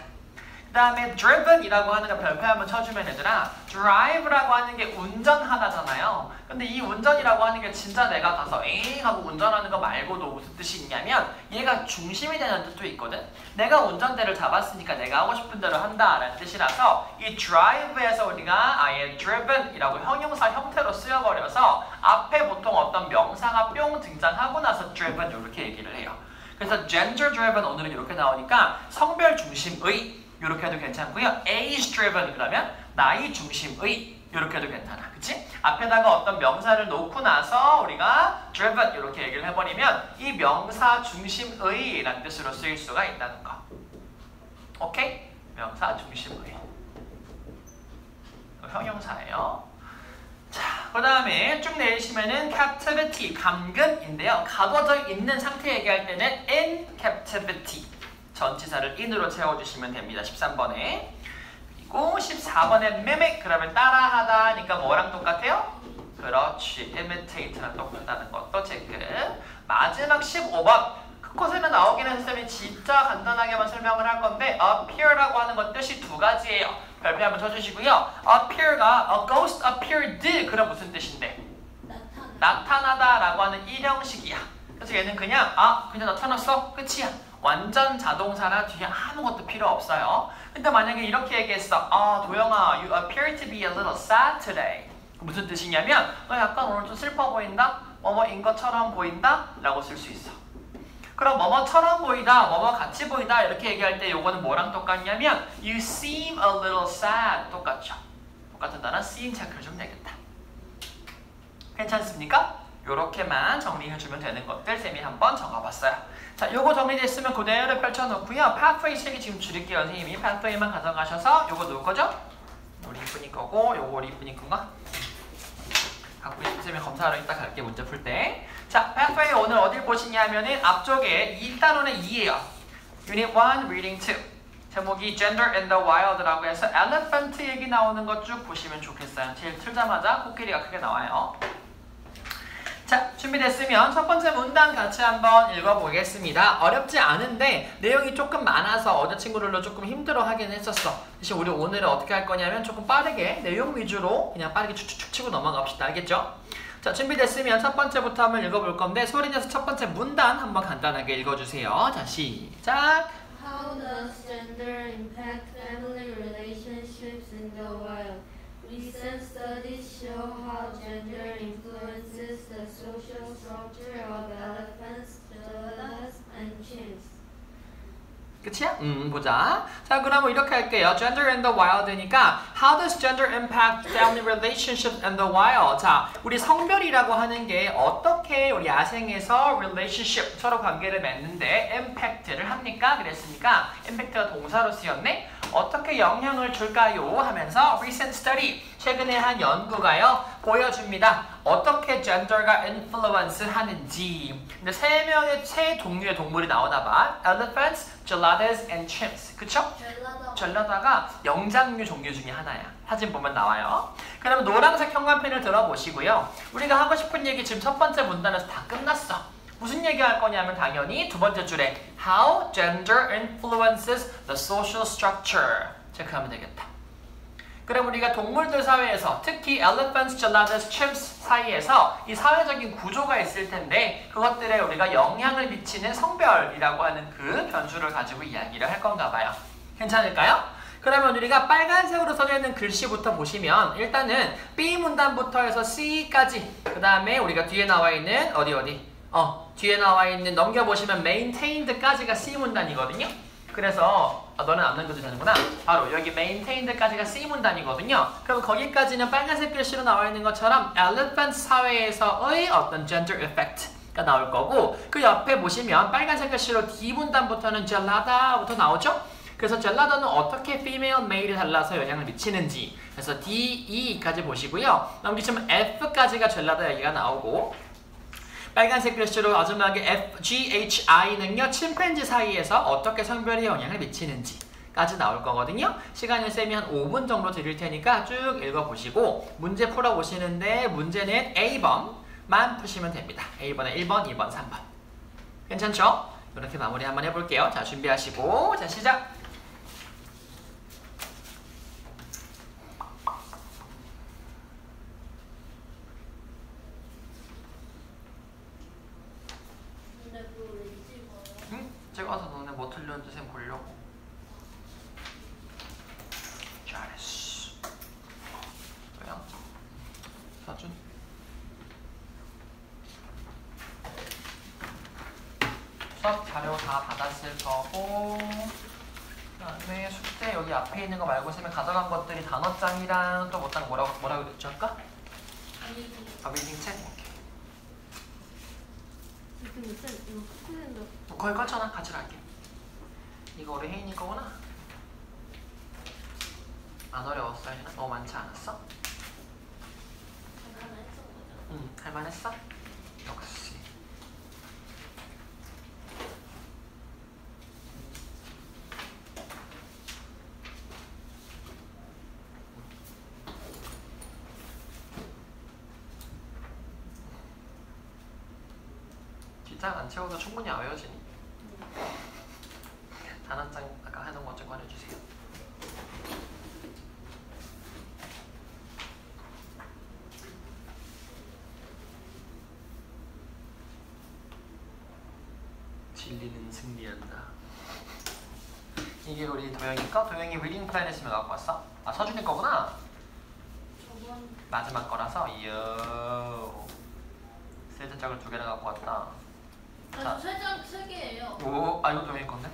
그 다음에 driven이라고 하는 거 별표 한번 쳐주면 얘들아 drive라고 하는 게 운전하다잖아요. 근데 이 운전이라고 하는 게 진짜 내가 가서 에잉 하고 운전하는 거 말고도 무슨 뜻이 있냐면 얘가 중심이 되는 뜻도 있거든. 내가 운전대를 잡았으니까 내가 하고 싶은 대로 한다라는 뜻이라서 이 drive에서 우리가 아예 driven이라고 형용사 형태로 쓰여버려서 앞에 보통 어떤 명사가 뿅 등장하고 나서 driven 이렇게 얘기를 해요. 그래서 gender driven 오늘은 이렇게 나오니까 성별 중심의 이렇게 해도 괜찮고요. age driven 그러면 나이 중심의 이렇게 해도 괜찮아. 그치? 앞에다가 어떤 명사를 놓고 나서 우리가 driven 이렇게 얘기를 해버리면 이 명사 중심의 라는 뜻으로 쓰일 수가 있다는 거. 오케이? 명사 중심의. 형용사예요. 자, 그 다음에 쭉 내리시면은 captivity, 감금인데요. 가둬져 있는 상태 얘기할 때는 in captivity activity. 전치사를 in으로 채워주시면 됩니다. 13번에. 그리고 14번에 mimic. 그러면 따라하다 하니까 뭐랑 똑같아요? 그렇지. imitate랑 똑같다는 것도 체크. 마지막 15번. 컷에는 나오긴 했으면 진짜 간단하게만 설명을 할 건데 appear라고 하는 건 뜻이 두 가지예요. 별표 한번 쳐주시고요. appear가 a ghost appeared. 그럼 무슨 뜻인데? 나타나다라고 하는 일형식이야. 그래서 얘는 그냥 그냥 나타났어. 끝이야. 완전 자동사라 뒤에 아무것도 필요 없어요. 근데 만약에 이렇게 얘기했어. 도영아, you appear to be a little sad today. 무슨 뜻이냐면 너 약간 오늘 좀 슬퍼 보인다? 뭐뭐인 것처럼 보인다? 라고 쓸 수 있어. 그럼 뭐뭐처럼 보이다, 뭐뭐 같이 보이다 이렇게 얘기할 때 요거는 뭐랑 똑같냐면 you seem a little sad. 똑같죠? 똑같은 단어 seem 체크해주면 되겠다. 괜찮습니까? 요렇게만 정리해주면 되는 것들 쌤이 한번 적어봤어요. 자, 요거 정리됐으면 그대로 펼쳐놓고요. pathway 3개 지금 줄일게요. 선생님이 pathway만 가져가셔서 요거 누구 거죠? 우리 이쁜이 거고 요거 우리 이쁜이 건가? 갖고 있으면 검사하러 이따 갈게 문제 풀 때. 자, pathway 오늘 어딜 보시냐면은 앞쪽에 2단원의 2예요. Unit 1, Reading 2. 제목이 Gender in the Wild라고 해서 엘리펀트 얘기 나오는 것 쭉 보시면 좋겠어요. 제일 틀자마자 코끼리가 크게 나와요. 자, 준비됐으면 첫 번째 문단 같이 한번 읽어보겠습니다. 어렵지 않은데 내용이 조금 많아서 어제 친구들도 조금 힘들어하긴 했었어. 대신 우리 오늘은 어떻게 할 거냐면 조금 빠르게 내용 위주로 그냥 빠르게 축축축 치고 넘어갑시다. 알겠죠? 자, 준비됐으면 첫 번째부터 한번 읽어볼 건데 소리 내서 첫 번째 문단 한번 간단하게 읽어주세요. 자, 시작! How does gender impact family relationships in the wild? Recent studies show how gender influences the social structure of elephants, gorillas, and chimps. 끝이야? 보자. 자, 그럼 이렇게 할게요. Gender in the wild니까 How does gender impact family relationships in the wild? 자, 우리 성별이라고 하는 게 어떻게 우리 야생에서 relationship, 서로 관계를 맺는데 impact를 합니까? 그랬으니까 impact가 동사로 쓰였네? 어떻게 영향을 줄까요? 하면서 recent study, 최근에 한 연구가요 보여줍니다. 어떻게 gender가 influence 하는지. 근데 세 종류의 동물이 나오나봐. Elephants, geladas, and chimps. 그쵸? 젤라다가 영장류 종류 중에 하나야. 사진 보면 나와요. 그러면 노란색 형광펜을 들어보시고요. 우리가 하고 싶은 얘기 지금 첫 번째 문단에서 다 끝났어. 무슨 얘기 할 거냐면 당연히 두 번째 줄에 How gender influences the social structure 체크하면 되겠다. 그럼 우리가 동물들 사회에서 특히 elephants, geladas, chimps 사이에서 이 사회적인 구조가 있을 텐데 그것들에 우리가 영향을 미치는 성별이라고 하는 그 변수를 가지고 이야기를 할 건가 봐요. 괜찮을까요? 그러면 우리가 빨간색으로 써져 있는 글씨부터 보시면 일단은 B 문단부터 해서 C까지 그 다음에 우리가 뒤에 나와 있는 뒤에 나와 있는 넘겨보시면 maintained까지가 C 문단이거든요. 그래서 너는 안 넘겨도 되는구나. 바로 여기 maintained까지가 C 문단이거든요. 그럼 거기까지는 빨간색 글씨로 나와 있는 것처럼 elephant 사회에서의 어떤 gender effect가 나올 거고 그 옆에 보시면 빨간색 글씨로 D 문단부터는 gelada부터 나오죠? 그래서 gelada는 어떻게 female, male에 달라서 영향을 미치는지 그래서 D, E까지 보시고요. 넘기시면 F까지가 gelada 얘기가 나오고 빨간색 글씨로 마지막에 F, G, H, I는요 침팬지 사이에서 어떻게 성별에 영향을 미치는지까지 나올 거거든요. 시간을 쌤이 한 5분 정도 드릴 테니까 쭉 읽어보시고 문제 풀어보시는데 문제는 A번만 푸시면 됩니다. A번에 1번, 2번, 3번 괜찮죠? 이렇게 마무리 한번 해볼게요. 자, 준비하시고 자, 시작! 찍어서 너네 뭐 틀렸는지 쌤 보려고. 잘했어. 뭐야? 사준? 수업 자료 다 받았을 거고 그 다음에 숙제 여기 앞에 있는 거 말고 쌤이 가져간 것들이 단어장이랑 또 뭐라고 그랬죠 아까? 리딩 책? 근데 쌤 이거 코코랜드 거기 껐잖아. 같이 갈게. 이거 우리 혜인이 거구나. 안 어려웠어 혜인아? 너무 많지 않았어? 응, 할만했어? 역시. 장 안 채워도 충분히 안 외워지니? 단원장 아까 해놓은 것 좀 꺼내주세요. 진리는 승리한다. 이게 우리 도영이 거? 도영이 리딩 플랜 했으면 갖고 왔어? 아 서준이 거구나? 저번 마지막 거라서 이요. 세트 짝을 2개나 갖고 왔다. 자. 세장 3개예요. 오, 아 이거 도영이 건데?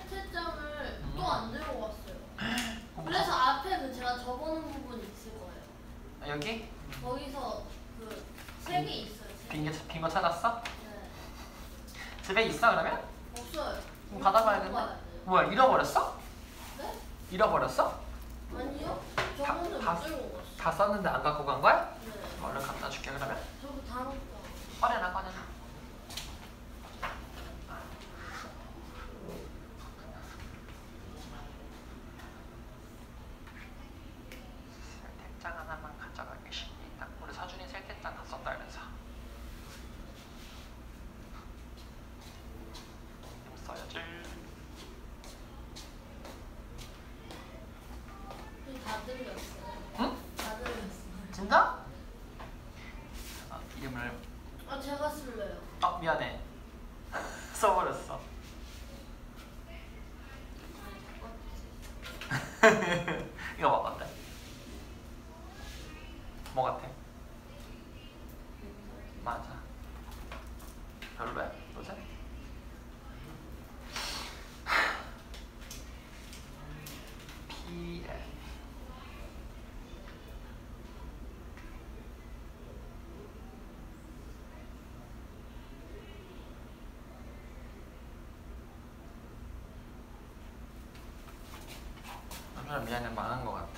세장을 또 안 들고 왔어요. 그래서 앞에 그 제가 적어놓은 부분 있을 거예요. 아, 여기? 거기서 그 3개 있어요. 빈거 찾았어? 네. 집에 있어 그러면? 없어요. 받아봐야겠네. 뭐야 잃어버렸어? 네? 잃어버렸어? 아니요. 저번에 다- 못 들고 갔어요. 다 썼는데 안 갖고 간 거야? 네. 얼른 갖다 줄게 그러면. 저거 다 넣었다. 꺼내놔 꺼내놔. 셀텍장 하나만 가져가겠습니다. 우리 서준이 셀텍장 다 썼다 그래서. 써야지. 다 들렸어요. 응? 다 들렸어요. 진짜? 이름을 제가 쓸래요. 미안해. 써버렸어. 이거 봐 어때? 뭐 같아? 맞아. 별로야? 도대체? PL 남자는 미안해 많은 것 같아.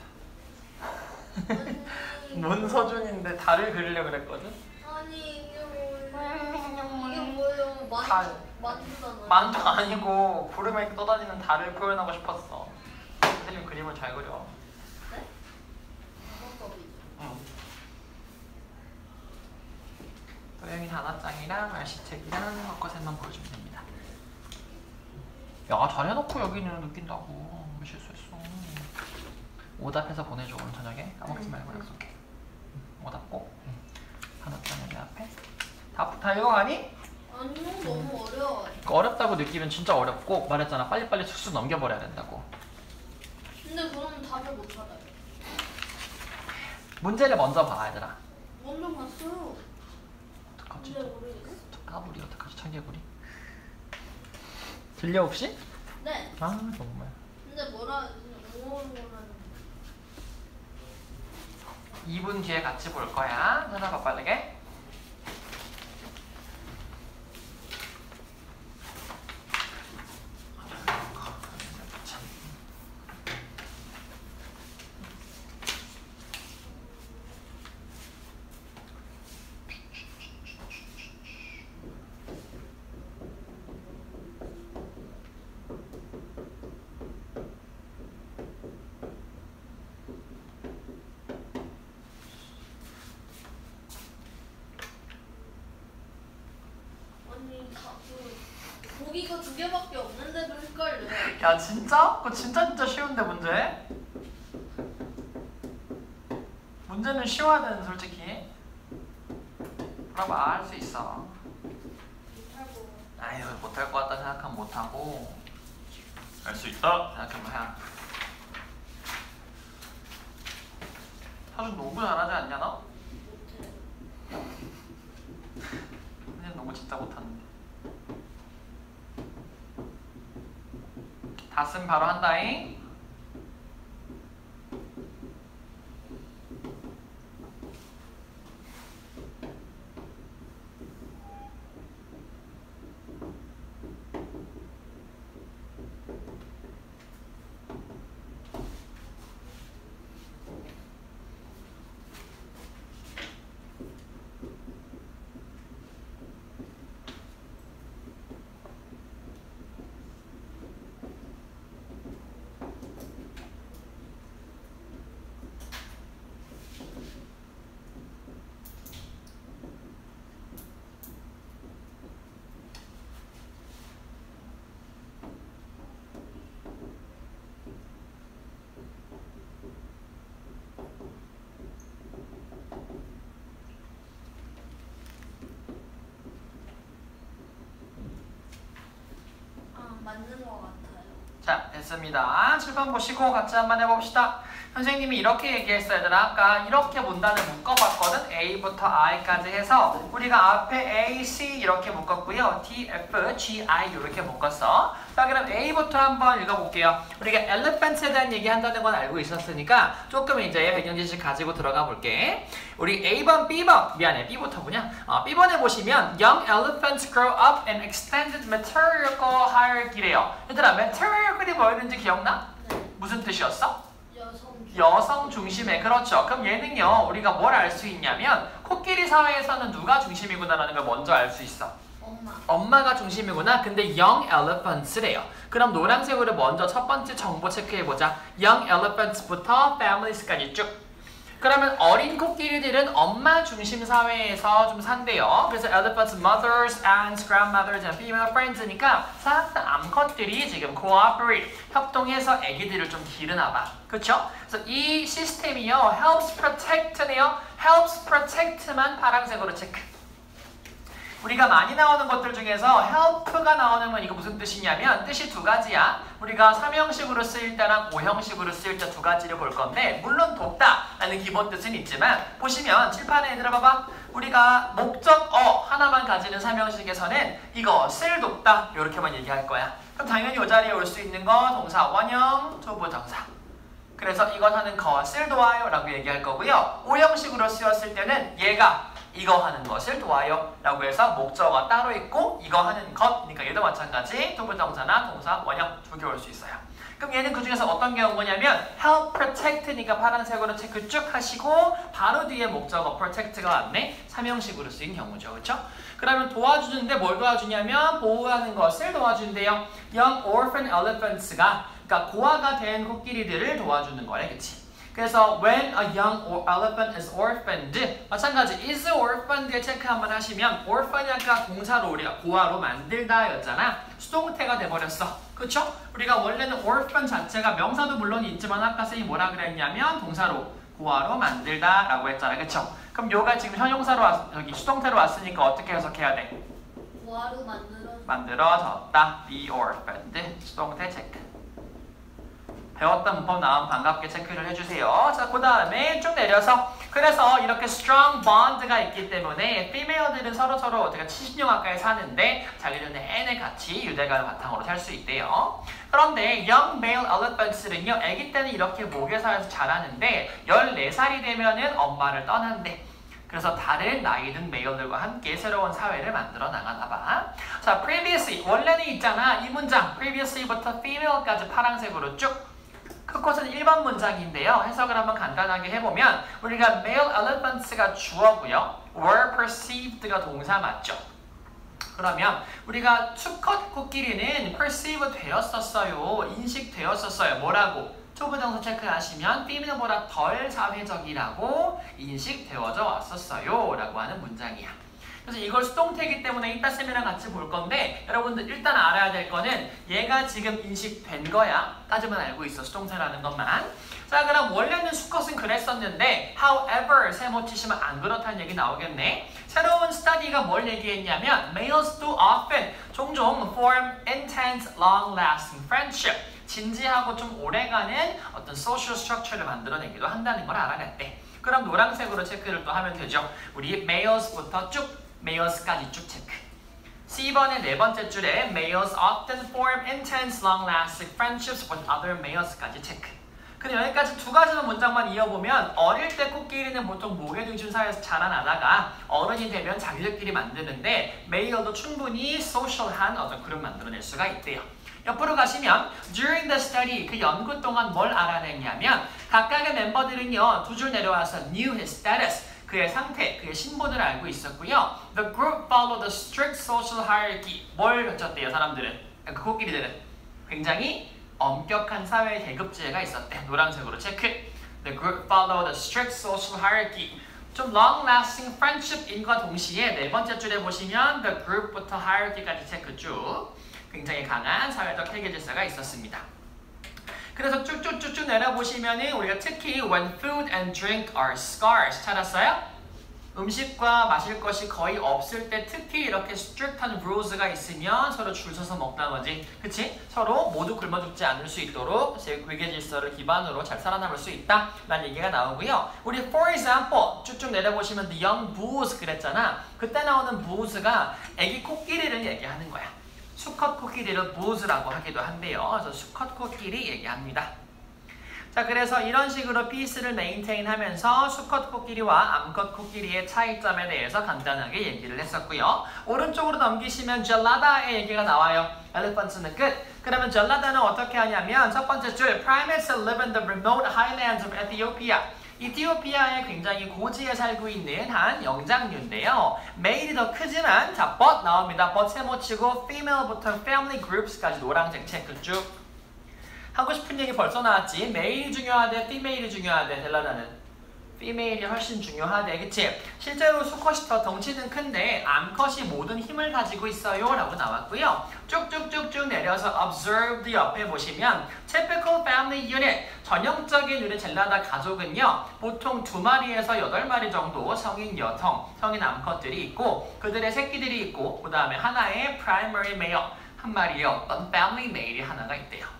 뭔 서준인데 달을 그리려고 그랬거든? 아니 이게 뭐예요? 달. 만두잖아요. 만두 아니고 구름에 떠다니는 달을 표현하고 싶었어. 선생님 그림을 잘 그려. 네? 방법이죠. 응. 도영이 단어장이랑 알시책이랑 벚꽃에만 보여주면 됩니다. 야 잘해놓고 여기는 느낀다고. 왜 실수했어. 오답해서 보내줘 오늘 저녁에. 까먹지 말고 약속해. 오답 꼭. 단어장 여기 앞에. 다 읽어가니? 아니요 너무 어려워요. 어렵다고 느끼면 진짜 어렵고 말했잖아 빨리빨리 쑥쑥 넘겨버려야 된다고. 근데 그럼 답을 못 찾아요. 문제를 먼저 봐 얘들아. 먼저 봤어요. 어떡하지? 근데 모르겠어. 까불이 어떡하지? 청개구리? 들려 혹시? 네. 아 정말. 근데 뭐라 뭐라는 2분 뒤에 같이 볼 거야. 하나 봐 빠르게. 고기가 2개밖에 없는데도 헷갈려요. 야 진짜? 그거 진짜 쉬운데 문제? 문제는 쉬워야 되는 솔직히. 그럼 할 수 있어. 못하고. 아유 못할 것 같다 생각하면 못하고 할 수 있다 생각하면 해. 사실 농구 잘하지 않냐 너? 못해요. 근데 농구 진짜 못하는데. 다 쓰면 바로 한다잉. 맞는 것 같아요. 자, 됐습니다. 7번 보시고 같이 한번 해봅시다. 선생님이 이렇게 얘기했어요. 얘들아, 아까 이렇게 문단을 묶어봤거든. A부터 I까지 해서 우리가 앞에 A, C 이렇게 묶었고요. D, F, G, I 이렇게 묶었어. 자, 그럼 A부터 한번 읽어볼게요. 우리가 elephant에 대한 얘기 한다는 건 알고 있었으니까 조금 이제 배경 지식 가지고 들어가 볼게. 우리 A번, B번, 미안해, B부터군요. B번에 보시면 Young elephants grow up in extended matriarchal hierarchy래요. 얘들아, matriarchal이 뭐였는지 기억나? 네. 무슨 뜻이었어? 여성. 여성 중심의, 그렇죠. 그럼 얘는요, 우리가 뭘 알 수 있냐면 코끼리 사회에서는 누가 중심이구나라는 걸 먼저 알 수 있어. 엄마. 엄마가 중심이구나. 근데 young elephants래요. 그럼 노란색으로 먼저 첫 번째 정보 체크해보자. young elephants부터 families까지 쭉. 그러면 어린 코끼리들은 엄마 중심 사회에서 좀 산대요. 그래서 elephants, mothers, aunts, grandmothers, and female friends니까 싹 다 암컷들이 지금 cooperate, 협동해서 아기들을 좀 기르나 봐. 그렇죠? 그래서 이 시스템이요, helps protect네요. helps protect만 파란색으로 체크. 우리가 많이 나오는 것들 중에서 help가 나오는 건 이거 무슨 뜻이냐면 뜻이 두 가지야. 우리가 3형식으로 쓰일 때랑 5형식으로 쓰일 때 두 가지를 볼 건데 물론 돕다 라는 기본 뜻은 있지만 보시면 칠판에 얘들아 봐봐. 우리가 목적어 하나만 가지는 3형식에서는 이것을 돕다 이렇게만 얘기할 거야. 그럼 당연히 이 자리에 올 수 있는 거 동사 원형, 투부정사. 그래서 이건 하는 것을 도와요 라고 얘기할 거고요. 5형식으로 쓰였을 때는 얘가 이거 하는 것을 도와요 라고 해서 목적어가 따로 있고 이거 하는 것, 그러니까 얘도 마찬가지 투부정사나 동사 원형 두 개 올 수 있어요. 그럼 얘는 그 중에서 어떤 게 온 거냐면 help protect니까 파란색으로 체크 쭉 하시고 바로 뒤에 목적어 protect가 왔네. 3형식으로 쓰인 경우죠. 그렇죠? 그러면 도와주는데 뭘 도와주냐면 보호하는 것을 도와준대요. Young orphan elephants가 그러니까 고아가 된 코끼리들을 도와주는 거래. 그치? 그래서 when a young elephant is orphaned 마찬가지 is orphaned에 체크 한번 하시면 orphan이 아까 동사로 우리가 고아로 만들다 였잖아. 수동태가 돼버렸어. 그쵸? 우리가 원래는 orphan 자체가 명사도 물론 있지만 아까 쌤이 뭐라 그랬냐면 동사로 고아로 만들다 라고 했잖아. 그쵸? 그럼 요가 지금 현용사로 여기 수동태로 왔으니까 어떻게 해석해야 돼? 고아로 만들어졌다. be orphaned. 수동태 체크. 배웠던 문법 나오면 반갑게 체크를 해주세요. 자, 그 다음에 쭉 내려서 그래서 이렇게 strong bond가 있기 때문에 female들은 서로 어떻게 70년 가까이 사는데 자기들 내내 같이 유대감을 바탕으로 살 수 있대요. 그런데 young male elephants는요, 아기 때는 이렇게 모계사에서 자라는데 14살이 되면은 엄마를 떠난대. 그래서 다른 나이 든 메일들과 함께 새로운 사회를 만들어 나가나 봐. 자, previously 원래는 있잖아. 이 문장 previously부터 female까지 파란색으로 쭉. 그것은 1번 문장인데요. 해석을 한번 간단하게 해보면 우리가 male elephants가 주어고요. were perceived가 동사 맞죠? 그러면 우리가 수컷 코끼리는 perceive 되었었어요. 인식되었었어요. 뭐라고? 투부정사 체크하시면 female보다 덜 사회적이라고 인식되어져 왔었어요. 라고 하는 문장이야. 그래서 이걸 수동태이기 때문에 이따 쌤이랑 같이 볼 건데 여러분들 일단 알아야 될 거는 얘가 지금 인식된 거야. 까지만 알고 있어. 수동태라는 것만. 자, 그럼 원래는 수컷은 그랬었는데 however 세모 치시면 안 그렇다는 얘기 나오겠네. 새로운 스터디가 뭘 얘기했냐면 males do often 종종 form intense long-lasting friendship 진지하고 좀 오래가는 어떤 social structure를 만들어내기도 한다는 걸 알아냈대. 그럼 노란색으로 체크를 또 하면 되죠. 우리 males부터 쭉 males까지 쭉 체크. C번의 네 번째 줄에 males often form intense long-lasting friendships with other males까지 체크. 근데 여기까지 두 가지만 문장만 이어보면 어릴 때 코끼리는 보통 모계 중심 사회에서 자라나다가 어른이 되면 자기들끼리 만드는데 male도 충분히 social한 어떤 그룹 만들어낼 수가 있대요. 옆으로 가시면 during the study 그 연구 동안 뭘 알아냈냐면 각각의 멤버들은요 두 줄 내려와서 knew his status 그의 상태, 그의 신분을 알고 있었고요. The group followed the strict social hierarchy. 뭘 갖췄대요, 사람들은? 그 코끼리들은 굉장히 엄격한 사회 계급제가 있었대. 노란색으로 체크. The group followed the strict social hierarchy. 좀 long-lasting friendship인과 동시에 네 번째 줄에 보시면 the group부터 hierarchy까지 체크 쭉. 굉장히 강한 사회적 회계 질서가 있었습니다. 그래서 쭉쭉쭉쭉 내려보시면은 우리가 특히 when food and drink are scarce 찾았어요? 음식과 마실 것이 거의 없을 때 특히 이렇게 strict한 rules가 있으면 서로 줄 서서 먹는 거지. 그치? 서로 모두 굶어 죽지 않을 수 있도록 세계 질서를 기반으로 잘 살아남을 수 있다 라는 얘기가 나오고요. 우리 for example 쭉쭉 내려보시면 the young bulls 그랬잖아. 그때 나오는 bulls가 애기 코끼리를 얘기하는 거야. 수컷 코끼리를 bulls라고 하기도 한데요. 그래서 수컷 코끼리 얘기합니다. 자, 그래서 이런 식으로 piece를 maintain 하면서 수컷 코끼리와 암컷 코끼리의 차이점에 대해서 간단하게 얘기를 했었고요. 오른쪽으로 넘기시면 젤라다의 얘기가 나와요. 엘리펀트는 끝. 그러면 젤라다는 어떻게 하냐면 첫 번째 줄 primates live in the remote highlands of Ethiopia. 이티오피아에 굉장히 고지에 살고 있는 한 영장류인데요. 메일이 더 크지만 자, but 나옵니다. but 세모치고 female부터 family groups까지 노란색 체크 쭉. 하고 싶은 얘기 벌써 나왔지. 메일이 중요하대, 피메일이 중요하대. 델라나는 피메일이 훨씬 중요하대. 그치? 실제로 수컷이 더 덩치는 큰데 암컷이 모든 힘을 가지고 있어요 라고 나왔고요. 쭉쭉쭉쭉 내려서 observed 옆에 보시면 typical family unit 전형적인 우리 젤라다 가족은요. 보통 2마리에서 8마리 정도 성인 여성, 성인 암컷들이 있고 그들의 새끼들이 있고 그 다음에 하나의 primary male 한 마리의 어떤 family male이 하나가 있대요.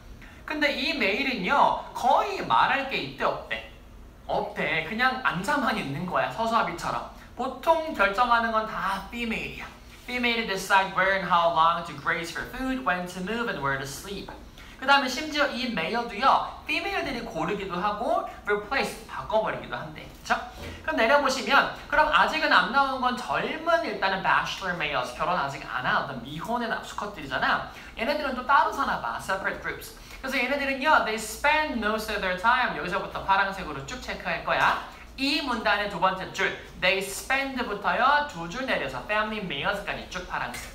근데 이 메일은요 거의 말할 게 있대 없대. 그냥 앉아만 있는 거야. 서수아비처럼. 보통 결정하는 건 다 female이야. Female decide where and how long to graze for food, when to move and where to sleep. 그 다음에 심지어 이 메일도요 female들이 고르기도 하고 replace 바꿔버리기도 한대. 그쵸? 그럼 내려보시면 그럼 아직은 안 나오는 건 젊은 일단은 bachelor males 결혼 아직 안 한 어떤 미혼의 수컷들이잖아. 얘네들은 또 따로 사나 봐. separate groups. 그래서 얘네들은요, they spend most of their time. 여기서부터 파란색으로 쭉 체크할 거야. 이 문단의 두 번째 줄, they spend부터요, 2줄 내려서 family males까지 쭉 파란색.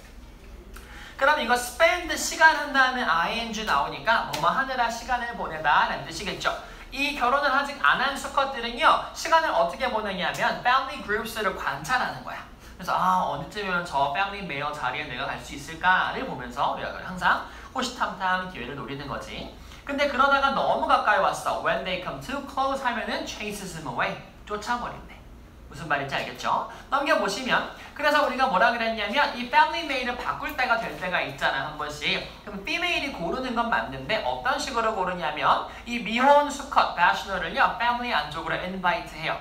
그럼 이거 spend 시간 한 다음에 ing 나오니까 뭐뭐 하느라 시간을 보내다 라는 뜻이겠죠. 이 결혼을 아직 안 한 수컷들은요, 시간을 어떻게 보내냐면 family groups를 관찰하는 거야. 그래서 언제쯤이면 저 family male 자리에 내가 갈 수 있을까를 보면서 우리가 항상 호시탐탐 기회를 노리는 거지. 근데 그러다가 너무 가까이 왔어. When they come too close 하면은 chases them away. 쫓아버린대. 무슨 말인지 알겠죠? 넘겨보시면 그래서 우리가 뭐라 그랬냐면 이 family male을 바꿀 때가 될 때가 있잖아 한 번씩. 그럼 female이 고르는 건 맞는데 어떤 식으로 고르냐면 이 미혼 수컷 bachelor을요 family 안쪽으로 invite 해요.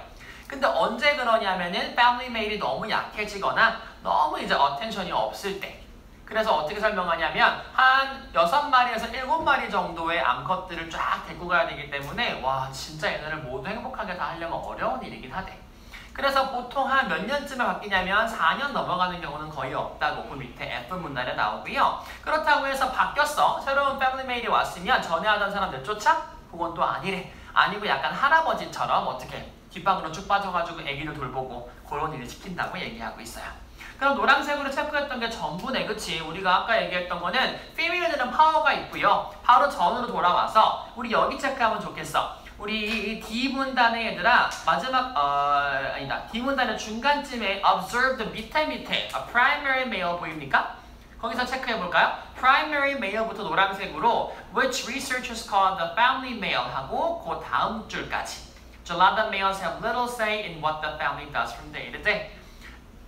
근데 언제 그러냐면은 family male이 너무 약해지거나 너무 이제 attention이 없을 때. 그래서 어떻게 설명하냐면 한 6마리에서 7마리 정도의 암컷들을 쫙 데리고 가야 되기 때문에 와 진짜 얘네를 모두 행복하게 다 하려면 어려운 일이긴 하대. 그래서 보통 한 몇 년쯤에 바뀌냐면 4년 넘어가는 경우는 거의 없다고 그 밑에 F 문단에 나오고요. 그렇다고 해서 바뀌었어. 새로운 패밀리 메일이 왔으면 전에 하던 사람들 쫓아? 그건 또 아니래. 아니고 약간 할아버지처럼 어떻게 뒷방으로 쭉 빠져가지고 아기를 돌보고 그런 일을 시킨다고 얘기하고 있어요. 그럼 노란색으로 체크했던 게 전부네, 그치? 우리가 아까 얘기했던 거는 female들은 파워가 있고요. 바로 전으로 돌아와서 우리 여기 체크하면 좋겠어. 우리 D 문단의 얘들아 마지막 아니다. D 문단의 중간쯤에 observe the 밑에 primary male 보입니까? 거기서 체크해 볼까요? primary male부터 노란색으로 which researchers call the family male 하고 그 다음 줄까지. Jalada males have little say in what the family does from day to day.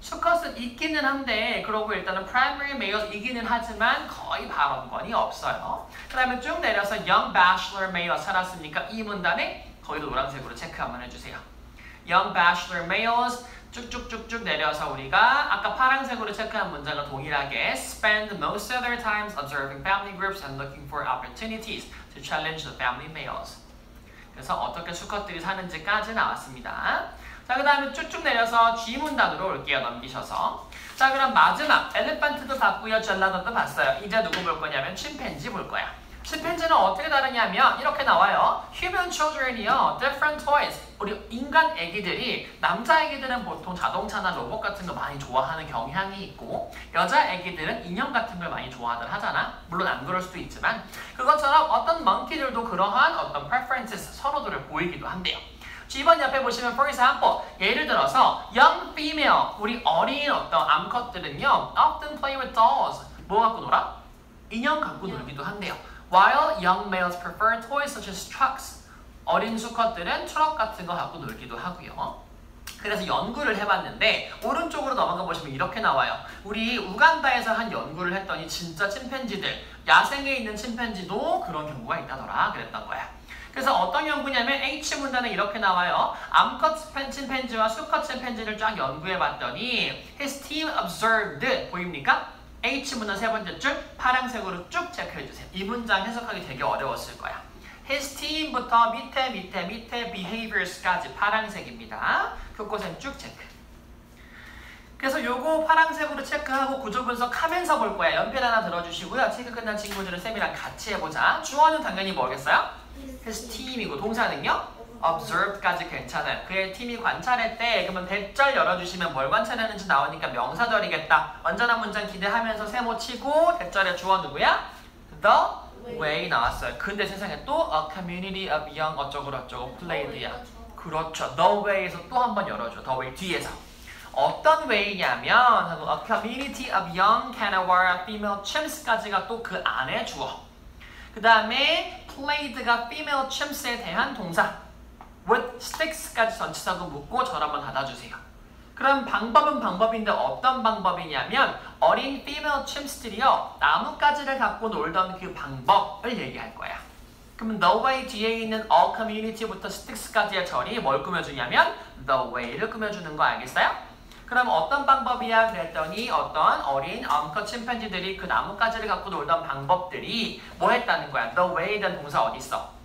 수컷은 있기는 한데 그러고 일단은 primary male이기는 하지만 거의 발언권이 없어요. 그 다음에 쭉 내려서 young bachelor male 살았으니까 이 문단에 거기도 노란색으로 체크 한번 해주세요. young bachelor males 쭉쭉쭉쭉 내려서 우리가 아까 파란색으로 체크한 문장과 동일하게 spend most of their times observing family groups and looking for opportunities to challenge the family males. 그래서 어떻게 수컷들이 사는지까지 나왔습니다. 자, 그 다음에 쭉쭉 내려서 G 문단으로 올게요. 넘기셔서. 자, 그럼 마지막 엘리펀트도 봤고요. 젤라도도 봤어요. 이제 누구 볼 거냐면 침팬지 볼 거야. 침팬지는 어떻게 다르냐면 이렇게 나와요. Human children이요. Different toys. 우리 인간 애기들이 남자 애기들은 보통 자동차나 로봇 같은 거 많이 좋아하는 경향이 있고 여자 애기들은 인형 같은 걸 많이 좋아하들 하잖아. 물론 안 그럴 수도 있지만 그것처럼 어떤 멍키들도 그러한 어떤 preferences, 선호도를 보이기도 한대요. 이번 옆에 보시면 for example 예를 들어서 young female 우리 어린 어떤 암컷들은요 often play with dolls 뭐 갖고 놀아? 인형 갖고 놀기도 한대요. While young males prefer toys such as trucks 어린 수컷들은 트럭 같은 거 갖고 놀기도 하고요. 그래서 연구를 해봤는데 오른쪽으로 넘어가 보시면 이렇게 나와요. 우리 우간다에서 한 연구를 했더니 진짜 침팬지들, 야생에 있는 침팬지도 그런 경우가 있다더라 그랬던 거야. 그래서 어떤 연구냐면 H문단에 이렇게 나와요. 암컷 침팬지와 수컷 침팬지를 쫙 연구해봤더니 His team observed 보입니까? H문단 세 번째 줄 파란색으로 쭉 체크해주세요. 이 문장 해석하기 되게 어려웠을 거야. His team부터 밑에 behaviors까지 파란색입니다. 교과서는 쭉 체크. 그래서 요거 파란색으로 체크하고 구조 분석하면서 볼 거야. 연필 하나 들어주시고요. 체크 끝난 친구들은 쌤이랑 같이 해보자. 주어는 당연히 뭐겠어요? His team이고 동사는요? observed까지 괜찮아요. 그의 팀이 관찰했대. 그러면 대절 열어주시면 뭘 관찰했는지 나오니까 명사절이겠다. 완전한 문장 기대하면서 세모 치고 대절의 주어 누구야? The way 나왔어요. 근데 세상에 또 a community of young 어쩌고 played야. 그렇죠. The way에서 또 한 번 열어줘. The way 뒤에서. 어떤 way냐면 a community of young Kanawara female chimps까지가 또 그 안에 주어. 그 다음에 played가 female chimps에 대한 동사. with sticks까지 전치사도 묻고 절 한번 닫아주세요. 그럼 방법은 방법인데 어떤 방법이냐면 어린 female chimps들이요 나뭇가지를 갖고 놀던 그 방법을 얘기할 거야. 그러면 the way 뒤에 있는 all community부터 sticks까지의 절이 뭘 꾸며주냐면 the way를 꾸며주는 거 알겠어요? 그럼 어떤 방법이야 그랬더니 어떤 어린 암컷 침팬지들이 그 나뭇가지를 갖고 놀던 방법들이 뭐 했다는 거야. the way에 대한 동사 어디 있어?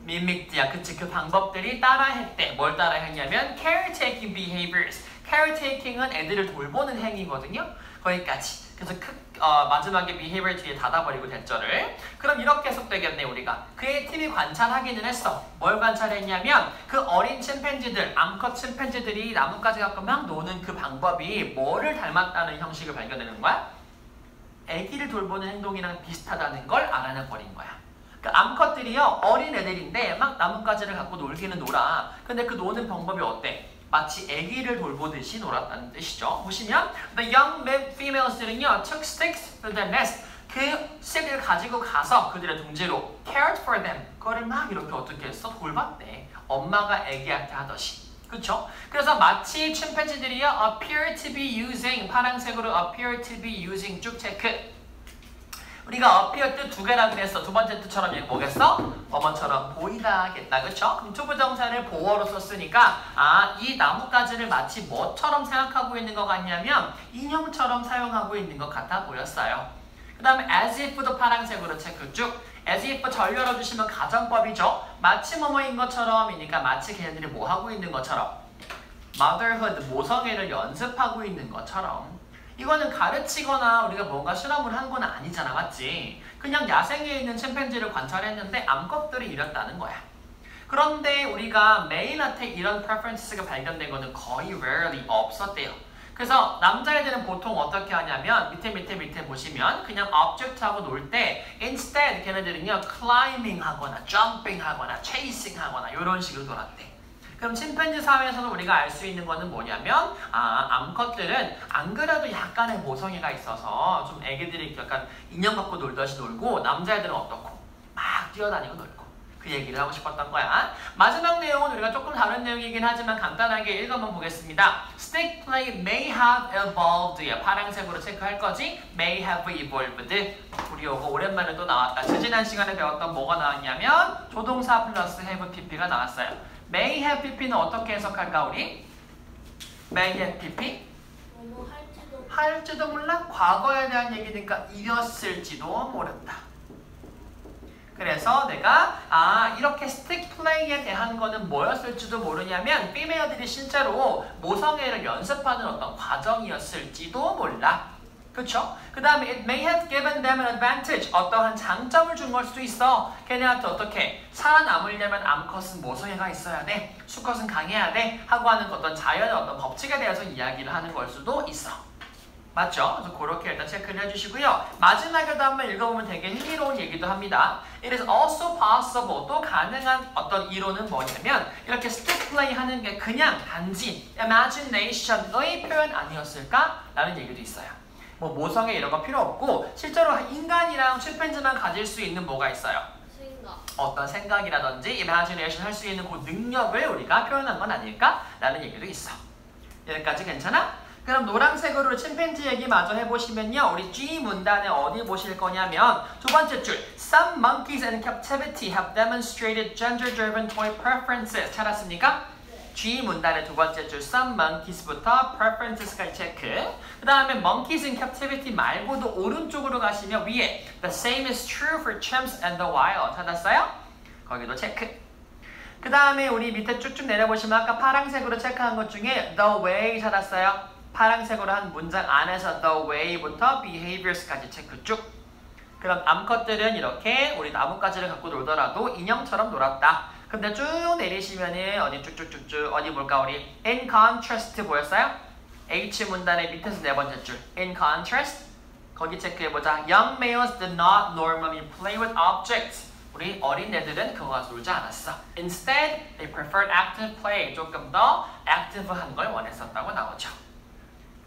mimicked야. 그치? 그 방법들이 따라했대. 뭘 따라했냐면 caretaking behaviors. caretaking은 애들을 돌보는 행위거든요. 거기까지. 그래서 마지막에 behavior 뒤에 닫아버리고 대절을. 그럼 이렇게 해석되겠네 우리가. 그의 팀이 관찰하기는 했어. 뭘 관찰했냐면 그 어린 침팬지들, 암컷 침팬지들이 나뭇가지 갖고 막 노는 그 방법이 뭐를 닮았다는 형식을 발견하는 거야? 애기를 돌보는 행동이랑 비슷하다는 걸 알아내버린 거야. 그 암컷들이요 어린 애들인데 막 나뭇가지를 갖고 놀기는 놀아. 근데 그 노는 방법이 어때? 마치 아기를 돌보듯이 놀았다는 뜻이죠. 보시면 the young females들은요 took sticks to their nest. 그 stick을 가지고 가서 그들의 둥지로 cared for them. 그거를 막 이렇게 어떻게 했어? 돌봤대. 엄마가 아기한테 하듯이. 그쵸? 그래서 마치 침팬지들이요 appear to be using 파란색으로 appear to be using 쭉 체크. 우리가 appear 뜻 두 개라 그랬어. 두 번째 뜻처럼 얘가 뭐겠어? 뭐뭐처럼 보이다 하겠다. 그쵸? 그럼 투부정사를 보어로 썼으니까 이 나뭇가지를 마치 뭐처럼 생각하고 있는 것 같냐면 인형처럼 사용하고 있는 것 같아 보였어요. 그 다음에 as if도 파란색으로 체크 쭉. as if 절 열어주시면 가정법이죠. 마치 뭐뭐인 것처럼이니까 마치 걔네들이 뭐 하고 있는 것처럼 motherhood 모성애를 연습하고 있는 것처럼. 이거는 가르치거나 우리가 뭔가 실험을 한 건 아니잖아. 맞지? 그냥 야생에 있는 침팬지를 관찰했는데 암컷들이 이랬다는 거야. 그런데 우리가 메일한테 이런 preferences가 발견된 거는 거의 rarely 없었대요. 그래서 남자애들은 보통 어떻게 하냐면 밑에 보시면 그냥 object하고 놀 때 instead 걔네들은요 climbing 하거나 jumping 하거나 chasing 하거나 이런 식으로 놀았대. 그럼 침팬지 사회에서는 우리가 알 수 있는 거는 뭐냐면 암컷들은 안 그래도 약간의 모성애가 있어서 좀 애기들이 약간 인형 갖고 놀듯이 놀고 남자애들은 어떻고 막 뛰어다니고 놀고 그 얘기를 하고 싶었던 거야. 마지막 내용은 우리가 조금 다른 내용이긴 하지만 간단하게 읽어만 보겠습니다. Stick play may have evolved. 파란색으로 체크할 거지. May have evolved. 우리 이거 오랜만에 또 나왔다. 지난 시간에 배웠던 뭐가 나왔냐면 조동사 플러스 have pp가 나왔어요. May have pp는 어떻게 해석할까 우리? May have pp? 뭐 할지도 몰라? 과거에 대한 얘기니까 이었을지도 모른다. 그래서 내가 이렇게 스틱 플레이에 대한 거는 뭐였을지도 모르냐면 피메어들이 실제로 모성애를 연습하는 어떤 과정이었을지도 몰라. 그쵸? 그 다음에 it may have given them an advantage. 어떠한 장점을 준 걸 수도 있어. 걔네한테 어떻게 살아남으려면 암컷은 모성애가 있어야 돼. 수컷은 강해야 돼. 하고 하는 어떤 자연의 어떤 법칙에 대해서 이야기를 하는 걸 수도 있어. 맞죠? 그래서 그렇게 일단 체크를 해주시고요. 마지막에도 한번 읽어보면 되게 흥미로운 얘기도 합니다. It is also possible. 또 가능한 어떤 이론은 뭐냐면 이렇게 stick play 하는 게 그냥 단지 imagination의 표현 아니었을까? 라는 얘기도 있어요. 뭐 모성애 이런 거 필요 없고 실제로 인간이랑 침팬지만 가질 수 있는 뭐가 있어요? 어떤 생각이라든지 imagination 할 수 있는 그 능력을 우리가 표현한 건 아닐까라는 얘기도 있어. 여기까지 괜찮아? 그럼 노란색으로 침팬지 얘기 마저 해보시면요. 우리 G 문단에 어디 보실 거냐면 두 번째 줄 Some monkeys in captivity have demonstrated gender-driven toy preferences. 찾았습니까? G 문단의 두 번째 줄 Some monkeys부터 preferences까지 체크. 그 다음에 monkeys in captivity 말고도 오른쪽으로 가시면 위에 The same is true for chimps and the wild. 찾았어요? 거기도 체크. 그 다음에 우리 밑에 쭉쭉 내려보시면 아까 파란색으로 체크한 것 중에 the way 찾았어요? 파란색으로 한 문장 안에서 the way부터 behaviors까지 체크 쭉. 그럼 암컷들은 이렇게 우리 나뭇가지를 갖고 놀더라도 인형처럼 놀았다. 근데 쭉 내리시면은 어디 쭉쭉쭉쭉 어디 볼까 우리 in contrast 보였어요? H 문단의 밑에서 네 번째 줄 in contrast 거기 체크해보자. Young males did not normally play with objects. 우리 어린애들은 그거와 놀지 않았어. Instead, they preferred active play. 조금 더 액티브한 걸 원했었다고 나오죠.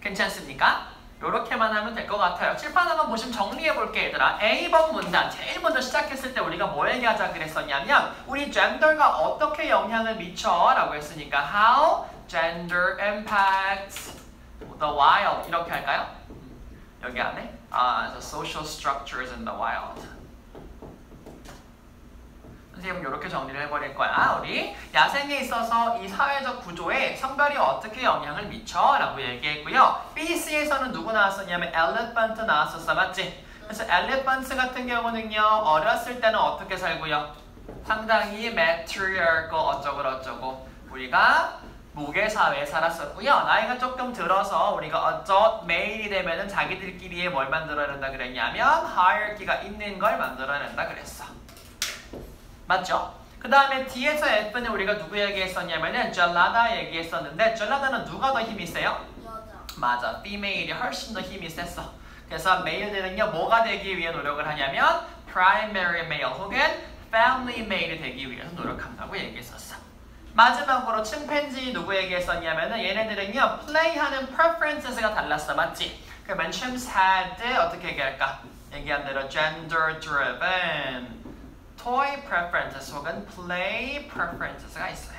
괜찮습니까? 요렇게만 하면 될 것 같아요. 칠판 한번 보시면 정리해볼게 얘들아. A번 문단 제일 먼저 시작했을 때 우리가 뭐 얘기하자 그랬었냐면 우리 gender가 어떻게 영향을 미쳐 라고 했으니까 How gender impacts the wild 이렇게 할까요? 여기 안에 the social structures in the wild. 선생님은 이렇게 정리를 해버릴 거야. 우리 야생에 있어서 이 사회적 구조에 성별이 어떻게 영향을 미쳐? 라고 얘기했고요. BC에서는 누구 나왔었냐면 엘리펀트 나왔었어. 맞지? 그래서 엘리펀트 같은 경우는요. 어렸을 때는 어떻게 살고요? 상당히 material 거 어쩌고 우리가 무게사회에 살았었고요. 나이가 조금 들어서 우리가 메일이 되면은 자기들끼리에 뭘 만들어낸다 그랬냐면 hierarchy가 있는 걸 만들어낸다 그랬어. 맞죠? 그 다음에 D에서 F는 우리가 누구 얘기했었냐면은 젤라다 얘기했었는데 젤라다는 누가 더 힘이 세요? 여자. 맞아. female이 훨씬 더 힘이 셌어. 그래서 메일들은요 뭐가 되기 위해 노력을 하냐면 primary male 혹은 family male이 되기 위해서 노력한다고 얘기했었어. 마지막으로 침팬지 누구 얘기했었냐면은 얘네들은요 play하는 preferences가 달랐어. 맞지? 그러면 chimps had 어떻게 얘기할까? 얘기한 대로 gender driven toy preferences 혹은 play preferences가 있어요.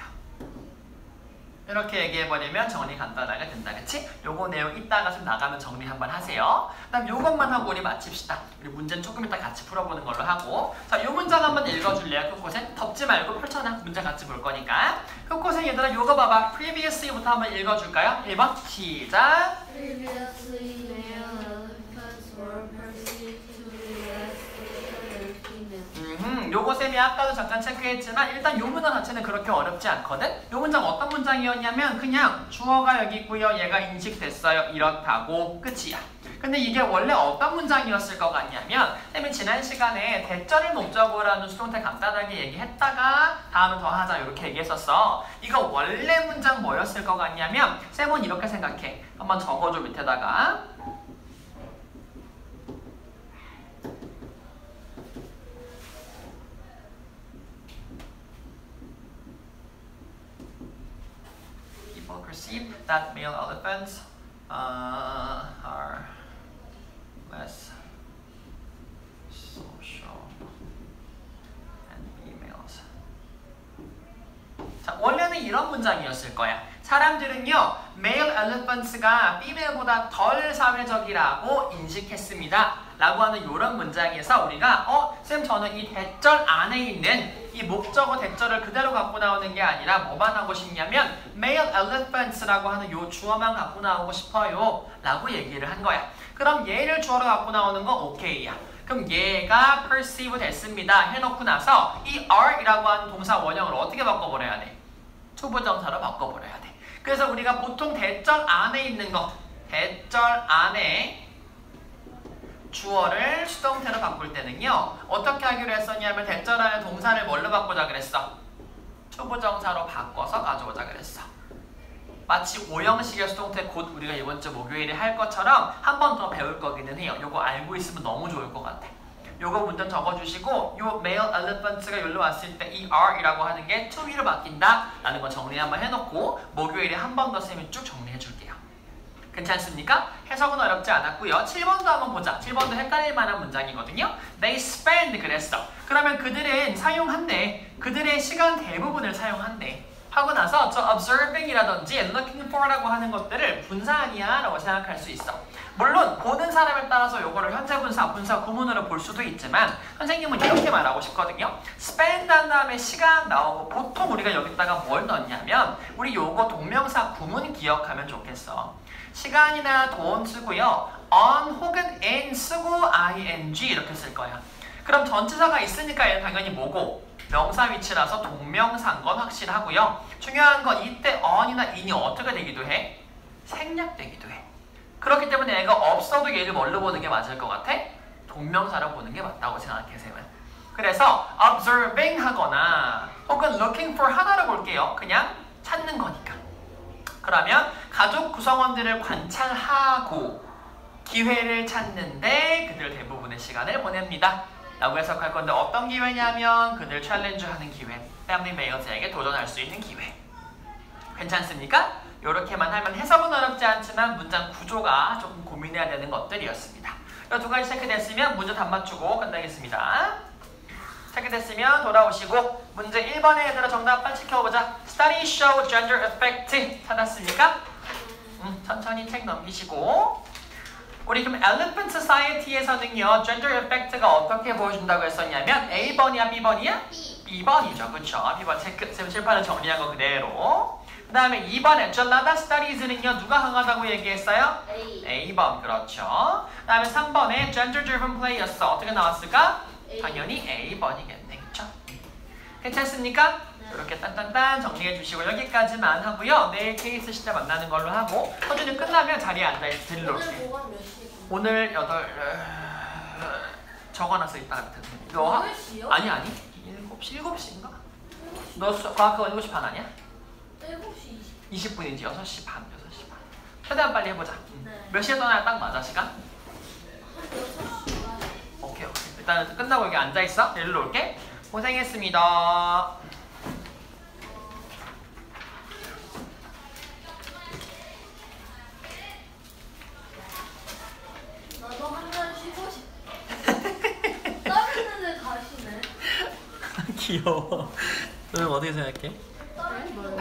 이렇게 얘기해버리면 정리 간단하게 된다. 그치? 요거 내용 이따가 좀 나가면 정리 한번 하세요. 그 다음 요것만 하고 우리 마칩시다. 우리 문제는 조금 이따 같이 풀어보는 걸로 하고 자, 요 문장 한번 읽어줄래요? 흑고생? 덮지 말고 펼쳐놔. 문제 같이 볼 거니까. 흑고생 얘들아 요거 봐봐. previously부터 한번 읽어줄까요? 1번 시작. Previously, male elephants were perceived to be less social than female. 요거 쌤이 아까도 잠깐 체크했지만 일단 요 문장 자체는 그렇게 어렵지 않거든? 요 문장 어떤 문장이었냐면 그냥 주어가 여기 있고요. 얘가 인식됐어요. 이렇다고 끝이야. 근데 이게 원래 어떤 문장이었을 것 같냐면 쌤이 지난 시간에 대절을 목적으로 하는 수동태 간단하게 얘기했다가 다음은 더 하자 이렇게 얘기했었어. 이거 원래 문장 뭐였을 것 같냐면 쌤은 이렇게 생각해. 한번 적어줘 밑에다가. Perceive that male elephants are less social than females. 자, 원래는 이런 문장이었을 거야. 사람들은요, male elephants가 female보다 덜 사회적이라고 인식했습니다. 라고 하는 이런 문장에서 우리가 쌤 저는 이 대절 안에 있는 이 목적어 대절을 그대로 갖고 나오는 게 아니라 뭐만 하고 싶냐면 male elephants라고 하는 요 주어만 갖고 나오고 싶어요 라고 얘기를 한 거야. 그럼 얘를 주어로 갖고 나오는 건 오케이야. 그럼 얘가 perceive 됐습니다 해놓고 나서 이 are이라고 하는 동사 원형을 어떻게 바꿔버려야 돼? 투부정사로 바꿔버려야 돼. 그래서 우리가 보통 대절 안에 있는 거 대절 안에 주어를 수동태로 바꿀 때는요 어떻게 하기로 했었냐면 대절 안에 동사를 뭘로 바꾸자 그랬어? 투부정사로 바꿔서 가져오자 그랬어. 마치 5형식의 수동태 곧 우리가 이번 주 목요일에 할 것처럼 한 번 더 배울 거기는 해요. 요거 알고 있으면 너무 좋을 것 같아. 요거 문장 적어주시고 요 male elephants가 여기로 왔을 때 이 are이라고 하는 게 to be로 바뀐다 라는 거 정리 한번 해놓고 목요일에 한 번 더 쌤이 쭉 정리해 줄게요. 괜찮습니까? 해석은 어렵지 않았고요. 7번도 한번 보자. 7번도 헷갈릴 만한 문장이거든요. They spend 그랬어. 그러면 그들은 사용한대. 그들의 시간 대부분을 사용한대. 하고 나서 저 observing이라든지 looking for라고 하는 것들을 분사 아니야? 라고 생각할 수 있어. 물론 보는 사람에 따라서 요거를 현재 분사, 분사 구문으로 볼 수도 있지만 선생님은 이렇게 말하고 싶거든요. spend 한 다음에 시간 나오고 보통 우리가 여기다가 뭘 넣냐면 우리 요거 동명사 구문 기억하면 좋겠어. 시간이나 돈 쓰고요. on 혹은 in 쓰고 ing 이렇게 쓸 거야. 그럼 전치사가 있으니까 얘는 당연히 뭐고? 명사 위치라서 동명사인 건 확실하고요. 중요한 건 이때 on이나 in이 어떻게 되기도 해? 생략되기도 해. 그렇기 때문에 얘가 없어도 얘를 뭘로 보는 게 맞을 것 같아? 동명사로 보는 게 맞다고 생각해, 쌤은. 그래서 observing 하거나 혹은 looking for 하나로 볼게요. 그냥 찾는 거니까. 그러면 가족 구성원들을 관찰하고 기회를 찾는데 그들 대부분의 시간을 보냅니다. 라고 해석할 건데 어떤 기회냐면 그들 챌린지하는 기회, 패밀리 메이어즈에게 도전할 수 있는 기회. 괜찮습니까? 이렇게만 하면 해석은 어렵지 않지만 문장 구조가 조금 고민해야 되는 것들이었습니다. 이 두 가지 체크됐으면 문제 답 맞추고 끝나겠습니다. 체크됐으면 돌아오시고 문제 1번에 얘들아 정답 빨리 지켜보자. Study show gender effect 찾았습니까? 천천히 책 넘기시고 우리 그럼 Elephant Society에서는요 gender effect가 어떻게 보여준다고 했었냐면 A번이야 B번이야? B번이죠. 그쵸? B번 체크 칠판을 정리한 거 그대로. 그 다음에 2번 엔젤라다 스타디즈는요 누가 강하다고 얘기했어요? A번 그렇죠. 그 다음에 3번에 gender driven play였어. 어떻게 나왔을까? 당연히 A번이겠네. 그쵸? 괜찮습니까? 이렇게 딴딴딴 정리해 주시고 여기까지만 하고요. 내일 케이스 시대 만나는 걸로 하고 서준이 끝나면 자리에 앉아있어. 들러올게. 오늘 8 적어놨어 이따가 밑에. 너 8시요? 아니 7시인가? 너 과학학원 7시 반 아니야? 7시 20분이지 6시 반. 최대한 빨리 해보자. 네. 몇 시에 떠나야 딱 맞아 시간? 한 6시. 오케이. 일단 끝나고 여기 앉아있어. 일로 올게. 고생했습니다. 나도 한 잔 쉬고 싶어. 따르는데 다시네. 귀여워. 너는 어떻게 생각해? 다른 거.